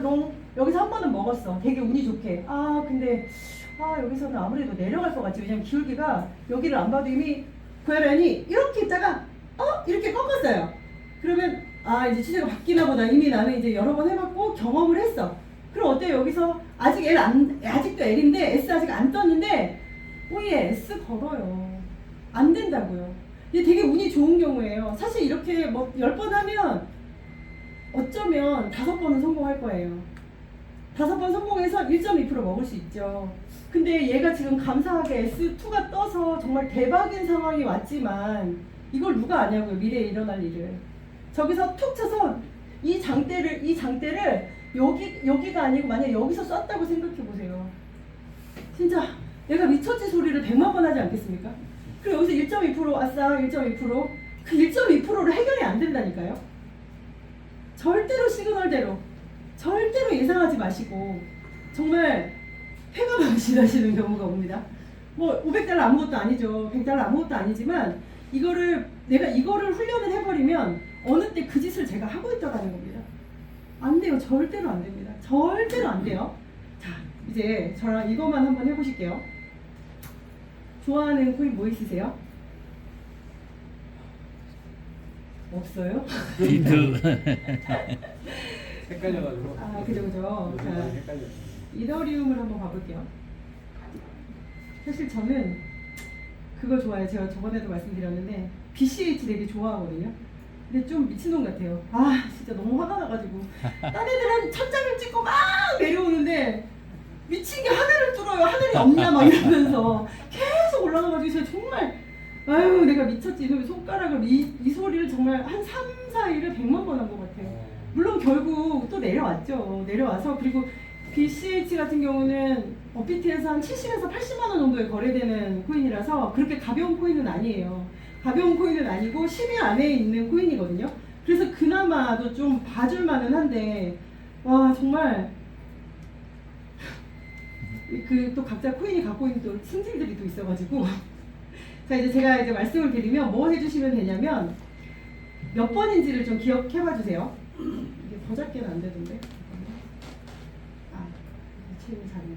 롱 여기서 한 번은 먹었어. 되게 운이 좋게. 근데 여기서는 아무래도 내려갈 것 같지. 왜냐면 기울기가 여기를 안 봐도 이미 고야라인이 이렇게 있다가 이렇게 꺾었어요. 그러면 이제 추세가 바뀌나 보다. 이미 나는 이제 여러 번 해봤고 경험을 했어. 그럼 어때요? 여기서 아직도 L인데 S 아직 안 떴는데 얘 S 걸어요. 안 된다고요. 이게 되게 운이 좋은 경우예요. 사실 이렇게 뭐 10번 하면 어쩌면 5번은 성공할 거예요. 5번 성공해서 1.2% 먹을 수 있죠. 근데 얘가 지금 감사하게 S2가 떠서 정말 대박인 상황이 왔지만 이걸 누가 아냐고요. 미래에 일어날 일을. 저기서 툭 쳐서 이 장대를 여기가 아니고 만약에 여기서 쐈다고 생각해 보세요. 진짜 내가 미쳤지 소리를 100만 번 하지 않겠습니까? 그리고 여기서 1.2% 아싸 1.2% 그 1.2%를 해결이 안 된다니까요. 절대로 시그널대로 절대로 예상하지 마시고 정말 패가 망신하시는 경우가 옵니다. 뭐 500달러 아무것도 아니죠. 100달러 아무것도 아니지만 내가 이거를 훈련을 해버리면 어느 때 그 짓을 제가 하고 있다라는 겁니다. 안 돼요. 절대로 안 됩니다. 절대로 안 돼요. 자, 이제 저랑 이것만 한번 해보실게요. 좋아하는 코인 뭐 있으세요? 없어요? 비트. 헷갈려가지고. 그죠. 자, 헷갈려. 이더리움을 한번 봐볼게요. 사실 저는 그거 좋아해요. 제가 저번에도 말씀드렸는데 BCH 되게 좋아하거든요. 근데 좀 미친놈 같아요. 진짜 너무 화가 나가지고 딴 애들은 천장을 찍고 막 내려오는데 미친 게 하늘을 뚫어요. 하늘이 없냐 막 이러면서 계속 올라가가지고 제가 정말 아유 내가 미쳤지. 이놈의 손가락을 이 소리를 정말 한 3, 4일을 100만 번 한 것 같아요. 물론 결국 또 내려왔죠. 내려와서 그리고 BCH 같은 경우는 업비트에서 한 70에서 80만 원 정도에 거래되는 코인이라서 그렇게 가벼운 코인은 아니에요. 가벼운 코인은 아니고 10위 안에 있는 코인이거든요. 그래서 그나마도 좀 봐줄 만은 한데 와 정말 그 또 각자 코인이 갖고 있는 또 승질들이 또 있어가지고 자 이제 제가 이제 말씀을 드리면 뭐 해주시면 되냐면 몇 번인지를 좀 기억해봐 주세요. 이게 더 작게는 안 되던데. 아, 체인 작은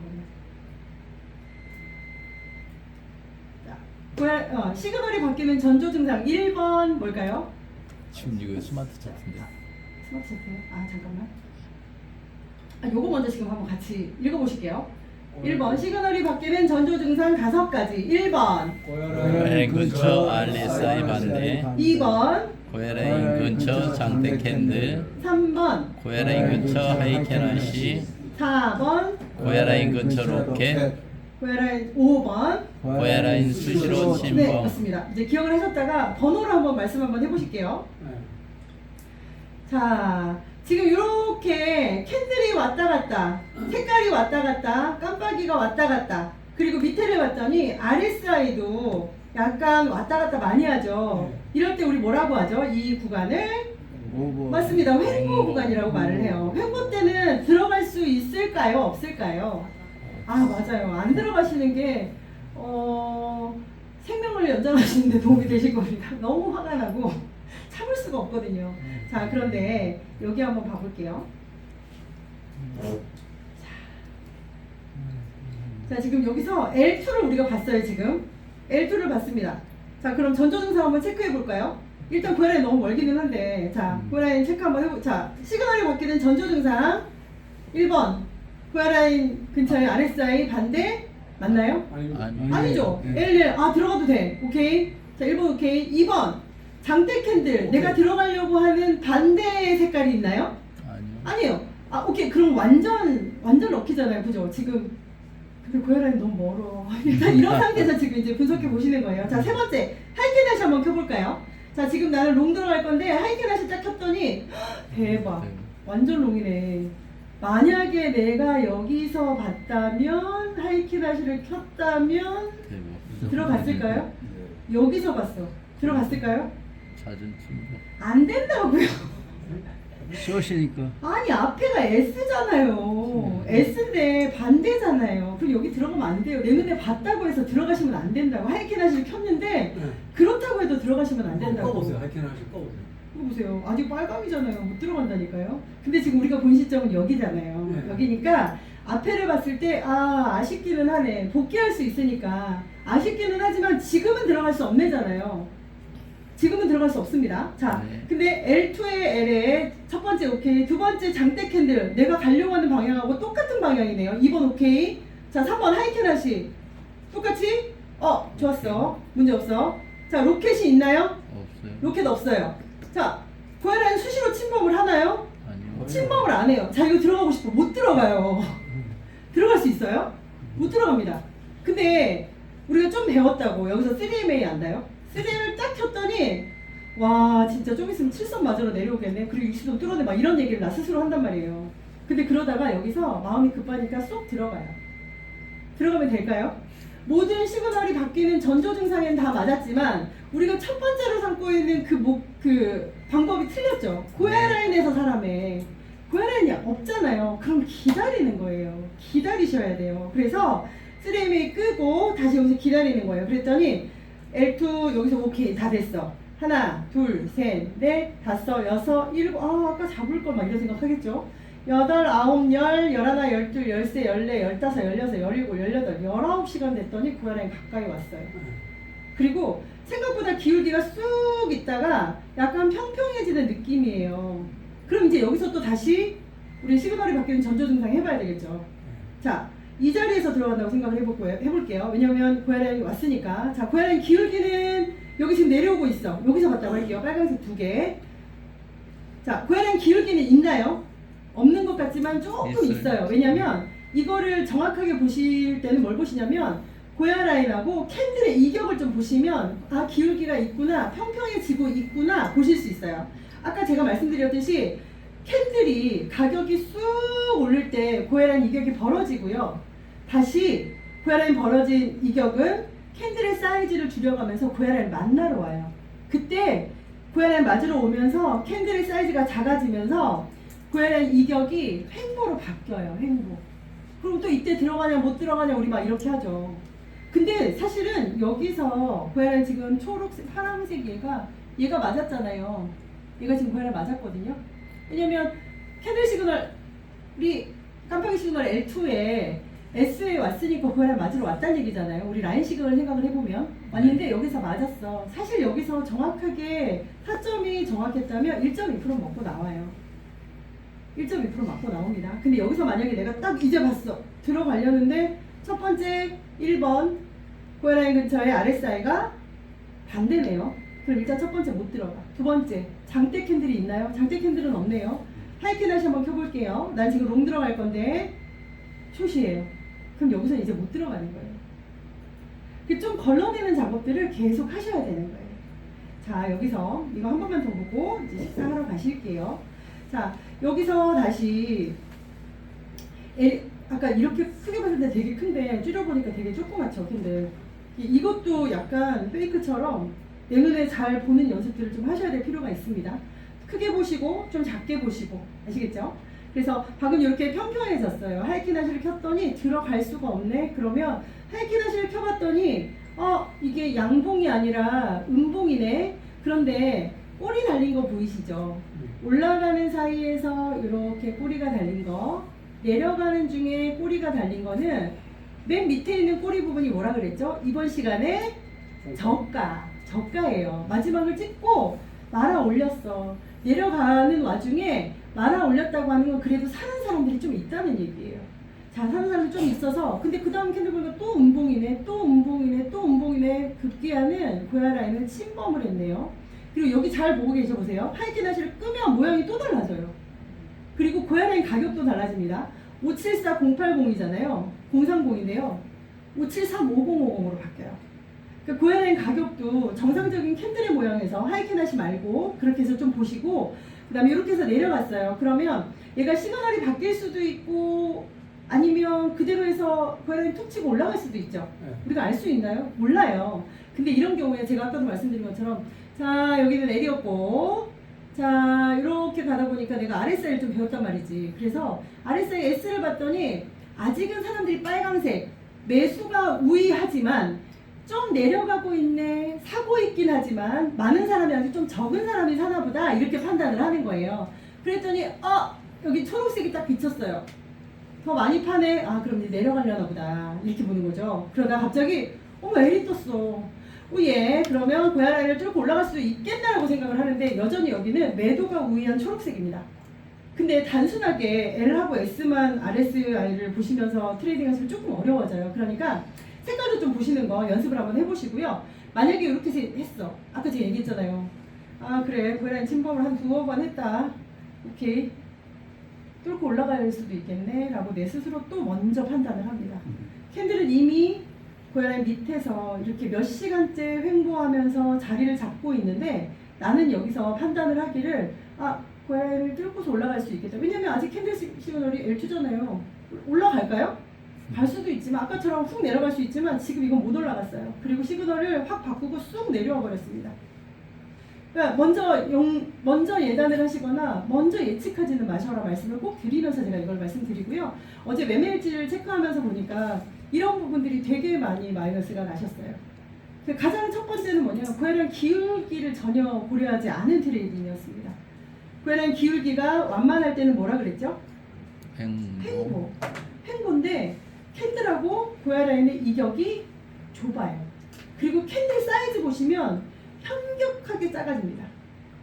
거네. 자, 시그널이 바뀌는 전조 증상 1번 뭘까요? 지금 이거 스마트 차트인데. 스마트 차트요? 아 잠깐만. 아 요거 먼저 지금 한번 같이 읽어보실게요. 1번 시그널이 바뀌는 전조 증상 5가지. 1번 고야라인 근처 RSI 반대. 2번 고야라인 근처 장대 캔들. 3번 고야라인 근처 하이케나시. 4번 고야라인 근처 로켓. 고야라인 5번 고야라인 수시로 네 침범. 맞습니다. 이제 기억을 하셨다가 번호로 한번 말씀 한번 해보실게요. 자 지금 이렇게 캔들이 왔다 갔다 색깔이 왔다 갔다 깜빡이가 왔다 갔다 그리고 밑에를 봤더니 RSI도 약간 왔다 갔다 많이 하죠. 이럴 때 우리 뭐라고 하죠? 이 구간을 맞습니다. 횡보 구간이라고 말을 해요. 횡보 때는 들어갈 수 있을까요? 없을까요? 아 맞아요. 안 들어가시는 게 생명을 연장하시는 데 도움이 되실 겁니다. 너무 화가 나고 참을 수가 없거든요. 자 그런데 여기 한번 봐볼게요. 자 지금 여기서 L2를 우리가 봤어요. 지금 L2를 봤습니다. 자 그럼 전조 증상 한번 체크해 볼까요? 일단 고라인 너무 멀기는 한데 자 고라인 체크 한번 해보. 자 시그널이 바뀌는 전조 증상 1번 고라인 근처에 RSI 반대 맞나요? 아니죠. L1 아 들어가도 돼. 오케이. 자 1번 오케이. 2번 장대 캔들 내가 들어가려고 하는 반대 색깔이 있나요? 아니에요. 아 오케이 그럼 완전 럭키잖아요. 그죠? 지금 근데 고야라인 너무 멀어. 일단 이런 상태에서 지금 이제 분석해 보시는 거예요. 자 세 번째 하이캐나시 한번 켜볼까요? 자 지금 나는 롱 들어갈 건데 하이캐나시 딱 켰더니 대박 완전 롱이네. 만약에 내가 여기서 봤다면 하이캐나시를 켰다면 들어갔을까요? 여기서 봤어. 들어갔을까요? 잦은 침범. 안 된다고요. 숏이니까. 아니 앞에가 S잖아요. S인데 반대잖아요. 그럼 여기 들어가면 안 돼요. 내 눈에 봤다고 해서 들어가시면 안 된다고. 하이캐나시를 켰는데 그렇다고 해도 들어가시면 안 된다고. 꺼보세요. 하이캐나시 꺼보세요. 이거 보세요. 아직 빨강이잖아요. 못 들어간다니까요. 근데 지금 우리가 본 시점은 여기잖아요. 네. 여기니까 앞에를 봤을 때 아쉽기는 하네. 복귀할 수 있으니까 아쉽기는 하지만 지금은 들어갈 수 없네잖아요. 지금은 들어갈 수 없습니다. 자, 네. 근데 L2의 L에 첫 번째 오케이, 두 번째 장대 캔들 내가 가려고 하는 방향하고 똑같은 방향이네요. 2번 오케이. 자, 3번 하이캐나시 똑같이? 좋았어. 문제 없어. 자, 로켓이 있나요? 없어요. 로켓 없어요. 자, 고야라인 수시로 침범을 하나요? 아니요. 침범을 안 해요. 자, 이거 들어가고 싶어. 못 들어가요. 들어갈 수 있어요? 못 들어갑니다. 근데 우리가 좀 배웠다고 여기서 3MA 안다요? 3M을 딱 켰더니 와 진짜 좀 있으면 7선 맞으러 내려오겠네. 그리고 60도 뚫어내 막 이런 얘기를 나 스스로 한단 말이에요. 근데 그러다가 여기서 마음이 급하니까 쏙 들어가요. 들어가면 될까요? 모든 시그널이 바뀌는 전조 증상에는 다 맞았지만 우리가 첫 번째로 삼고 있는 그 방법이 틀렸죠. 고야라인에서 사람의 고야라인이 없잖아요. 그럼 기다리는 거예요. 기다리셔야 돼요. 그래서 3MA 끄고 다시 여기서 기다리는 거예요. 그랬더니 L2 여기서 오케이 다 됐어. 하나, 둘, 셋, 넷, 다섯, 여섯, 일곱. 아까 잡을 걸 막 이런 생각하겠죠. 8, 9, 10, 11, 12, 13, 14, 15, 16, 17, 18, 19시간 됐더니 고야라인 가까이 왔어요. 그리고 생각보다 기울기가 쑥 있다가 약간 평평해지는 느낌이에요. 그럼 이제 여기서 또 다시 우리 시그널이 바뀌는 전조 증상 해봐야 되겠죠. 자, 이 자리에서 들어간다고 생각을 해볼게요. 왜냐면 고야라인이 왔으니까. 자, 고야라인 기울기는 여기 지금 내려오고 있어. 여기서 봤다고 할게요. 빨간색 2개. 자, 고야라인 기울기는 있나요? 없는 것 같지만 조금 있어요. 있어요. 왜냐면 이거를 정확하게 보실 때는 뭘 보시냐면 고야 라인하고 캔들의 이격을 좀 보시면 아 기울기가 있구나, 평평해지고 있구나 보실 수 있어요. 아까 제가 말씀드렸듯이 캔들이 가격이 쑥 오를 때 고야 라인 이격이 벌어지고요. 다시 고야 라인 벌어진 이격은 캔들의 사이즈를 줄여가면서 고야 라인 만나러 와요. 그때 고야 라인 맞으러 오면서 캔들의 사이즈가 작아지면서 고야 라인 이격이 횡보로 바뀌어요. 횡보. 그리고 또 이때 들어가냐 못 들어가냐 우리 막 이렇게 하죠. 근데 사실은 여기서 고야 라인 지금 초록색, 파란색 얘가 맞았잖아요. 얘가 지금 고야 라인 맞았거든요. 왜냐면 캔들 시그널이 깜빡이 시그널 L2에 S에 왔으니까 고야 라인 맞으러 왔다는 얘기잖아요. 우리 라인 시그널 생각을 해보면 왔는데 여기서 맞았어. 사실 여기서 정확하게 타점이 정확했다면 1.2% 먹고 나와요. 1.2% 맞고 나옵니다. 근데 여기서 만약에 내가 딱 이제 봤어. 들어가려는데 첫 번째 1번 고야 라인 근처에 RSI가 반대네요. 그럼 일단 첫 번째 못 들어가. 두 번째 장대 캔들이 있나요? 장대 캔들은 없네요. 하이캔 다시 한번 켜볼게요. 난 지금 롱 들어갈 건데 숏이에요. 그럼 여기서 이제 못 들어가는 거예요. 좀 걸러내는 작업들을 계속 하셔야 되는 거예요. 자, 여기서 이거 한 번만 더 보고 이제 식사하러 가실게요. 자, 여기서 다시 아까 이렇게 크게 봤을 때 되게 큰데 줄여보니까 되게 조그맣죠. 근데 이것도 약간 페이크처럼 내 눈에 잘 보는 연습들을 좀 하셔야 될 필요가 있습니다. 크게 보시고 좀 작게 보시고 아시겠죠? 그래서 방금 이렇게 평평해졌어요. 하이키나시를 켰더니 들어갈 수가 없네. 그러면 하이키나시를 켜봤더니 이게 양봉이 아니라 음봉이네. 그런데 꼬리 달린 거 보이시죠? 올라가는 사이에서 이렇게 꼬리가 달린 거, 내려가는 중에 꼬리가 달린 거는 맨 밑에 있는 꼬리 부분이 뭐라 그랬죠? 이번 시간에 저가예요. 마지막을 찍고 말아 올렸어. 내려가는 와중에 말아 올렸다고 하는 건 그래도 사는 사람들이 좀 있다는 얘기예요. 자, 사는 사람들이 좀 있어서 근데 그 다음 캔들 보니까 또 음봉이네, 또 음봉이네, 또 음봉이네. 급기야는 고야 라인을 침범을 했네요. 그리고 여기 잘 보고 계셔보세요. 하이키나시를 끄면 모양이 또 달라져요. 그리고 고야 라인 가격도 달라집니다. 574080이잖아요. 030인데요. 57355050으로 바뀌어요. 그러니까 고야 라인 가격도 정상적인 캔들의 모양에서 하이키나시 말고 그렇게 해서 좀 보시고 그 다음에 이렇게 해서 내려갔어요. 그러면 얘가 시그널이 바뀔 수도 있고 아니면 그대로 해서 고야 라인 툭 치고 올라갈 수도 있죠. 우리가 알 수 있나요? 몰라요. 근데 이런 경우에 제가 아까도 말씀드린 것처럼 자 여기는 L이었고 자 이렇게 가다 보니까 내가 RSI를 좀 배웠단 말이지. 그래서 RSI S를 봤더니 아직은 사람들이 빨강색 매수가 우위하지만 좀 내려가고 있네, 사고 있긴 하지만 많은 사람이 아직 좀 적은 사람이 사나 보다 이렇게 판단을 하는 거예요. 그랬더니 여기 초록색이 딱 비쳤어요. 더 많이 파네. 그럼 이제 내려가려나 보다 이렇게 보는 거죠. 그러다 갑자기 L이 떴어. 예, 그러면 고야 라인을 뚫고 올라갈 수 있겠나라고 생각을 하는데 여전히 여기는 매도가 우위한 초록색입니다. 근데 단순하게 L하고 S만 RSI를 보시면서 트레이딩 하시면 조금 어려워져요. 그러니까 색깔도 좀 보시는 거 연습을 한번 해보시고요. 만약에 이렇게 했어. 아까 제가 얘기했잖아요. 그래 고야 라인 침범을 한 2번 했다. 오케이. 뚫고 올라갈 수도 있겠네 라고 내 스스로 또 먼저 판단을 합니다. 캔들은 이미 고야 라인 밑에서 이렇게 몇 시간째 횡보하면서 자리를 잡고 있는데 나는 여기서 판단을 하기를 고야 라인을 뚫고서 올라갈 수 있겠다. 왜냐면 아직 캔들 시그널이 L2잖아요. 올라갈까요? 갈 수도 있지만 아까처럼 훅 내려갈 수 있지만 지금 이건 못 올라갔어요. 그리고 시그널을 확 바꾸고 쑥 내려와 버렸습니다. 그러니까 먼저 예단을 하시거나 먼저 예측하지는 마셔라 말씀을 꼭 드리면서 제가 이걸 말씀드리고요. 어제 매매일지를 체크하면서 보니까 이런 부분들이 되게 많이 마이너스가 나셨어요. 가장 첫 번째는 뭐냐면 고야 라인 기울기를 전혀 고려하지 않은 트레이딩이었습니다. 고야 라인 기울기가 완만할 때는 뭐라 그랬죠? 횡보인데 캔들하고 고야 라인의 이격이 좁아요. 그리고 캔들 사이즈 보시면 현격하게 작아집니다.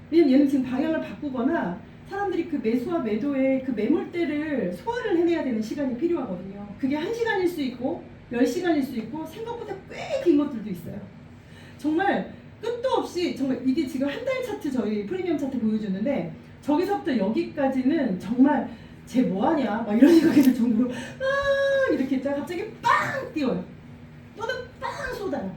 왜냐면 얘는 지금 방향을 바꾸거나 사람들이 그 매수와 매도의 그 매물대를 소화를 해내야 되는 시간이 필요하거든요. 그게 1시간일 수 있고 10시간일 수 있고 생각보다 꽤 긴 것들도 있어요. 정말 끝도 없이 정말 이게 지금 한 달 차트 저희 프리미엄 차트 보여주는데 저기서부터 여기까지는 정말 쟤 뭐하냐? 막 이런 생각이 들 정도로 이렇게 있다가 갑자기 빵 띄워요. 또는 빵 쏟아요.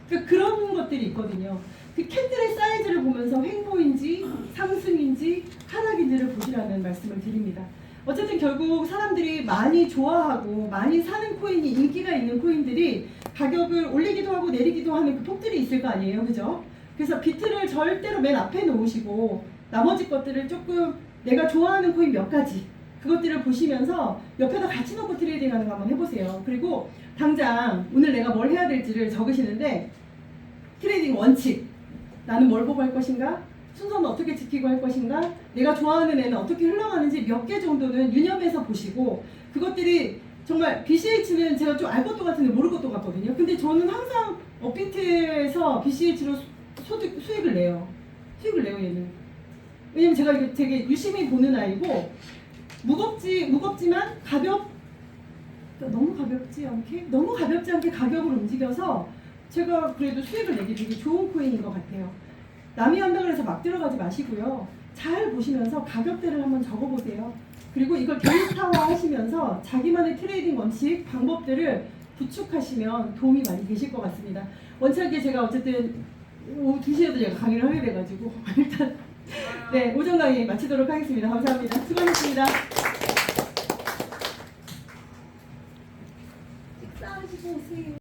그러니까 그런 것들이 있거든요. 그 캔들의 사이즈를 보면서 횡보인지 상승인지 하락인지를 보시라는 말씀을 드립니다. 어쨌든 결국 사람들이 많이 좋아하고 많이 사는 코인이 인기가 있는 코인들이 가격을 올리기도 하고 내리기도 하는 그 폭들이 있을 거 아니에요, 그죠? 그래서 비트를 절대로 맨 앞에 놓으시고 나머지 것들을 조금 내가 좋아하는 코인 몇 가지 그것들을 보시면서 옆에다 같이 놓고 트레이딩하는 거 한번 해보세요. 그리고 당장 오늘 내가 뭘 해야 될지를 적으시는데 트레이딩 원칙, 나는 뭘 보고 할 것인가? 순서는 어떻게 지키고 할 것인가? 내가 좋아하는 애는 어떻게 흘러가는지 몇 개 정도는 유념해서 보시고, 그것들이 정말 BCH는 제가 좀 알 것도 같은데 모를 것도 같거든요. 근데 저는 항상 업비트에서 BCH로 수익을 내요. 수익을 내요, 얘는. 왜냐면 제가 이거 되게 유심히 보는 아이고, 무겁지만 너무 가볍지 않게 가격을 움직여서 제가 그래도 수익을 내기 되게 좋은 코인인 것 같아요. 남이 한다고 해서 막 들어가지 마시고요. 잘 보시면서 가격대를 한번 적어보세요. 그리고 이걸 데이터화 하시면서 자기만의 트레이딩 원칙, 방법들을 구축하시면 도움이 많이 되실 것 같습니다. 원칙하게 제가 어쨌든 오후 2시에도 제가 강의를 하게 돼가지고 일단 네, 오전 강의 마치도록 하겠습니다. 감사합니다. 수고하셨습니다. 식사하시고 오세요.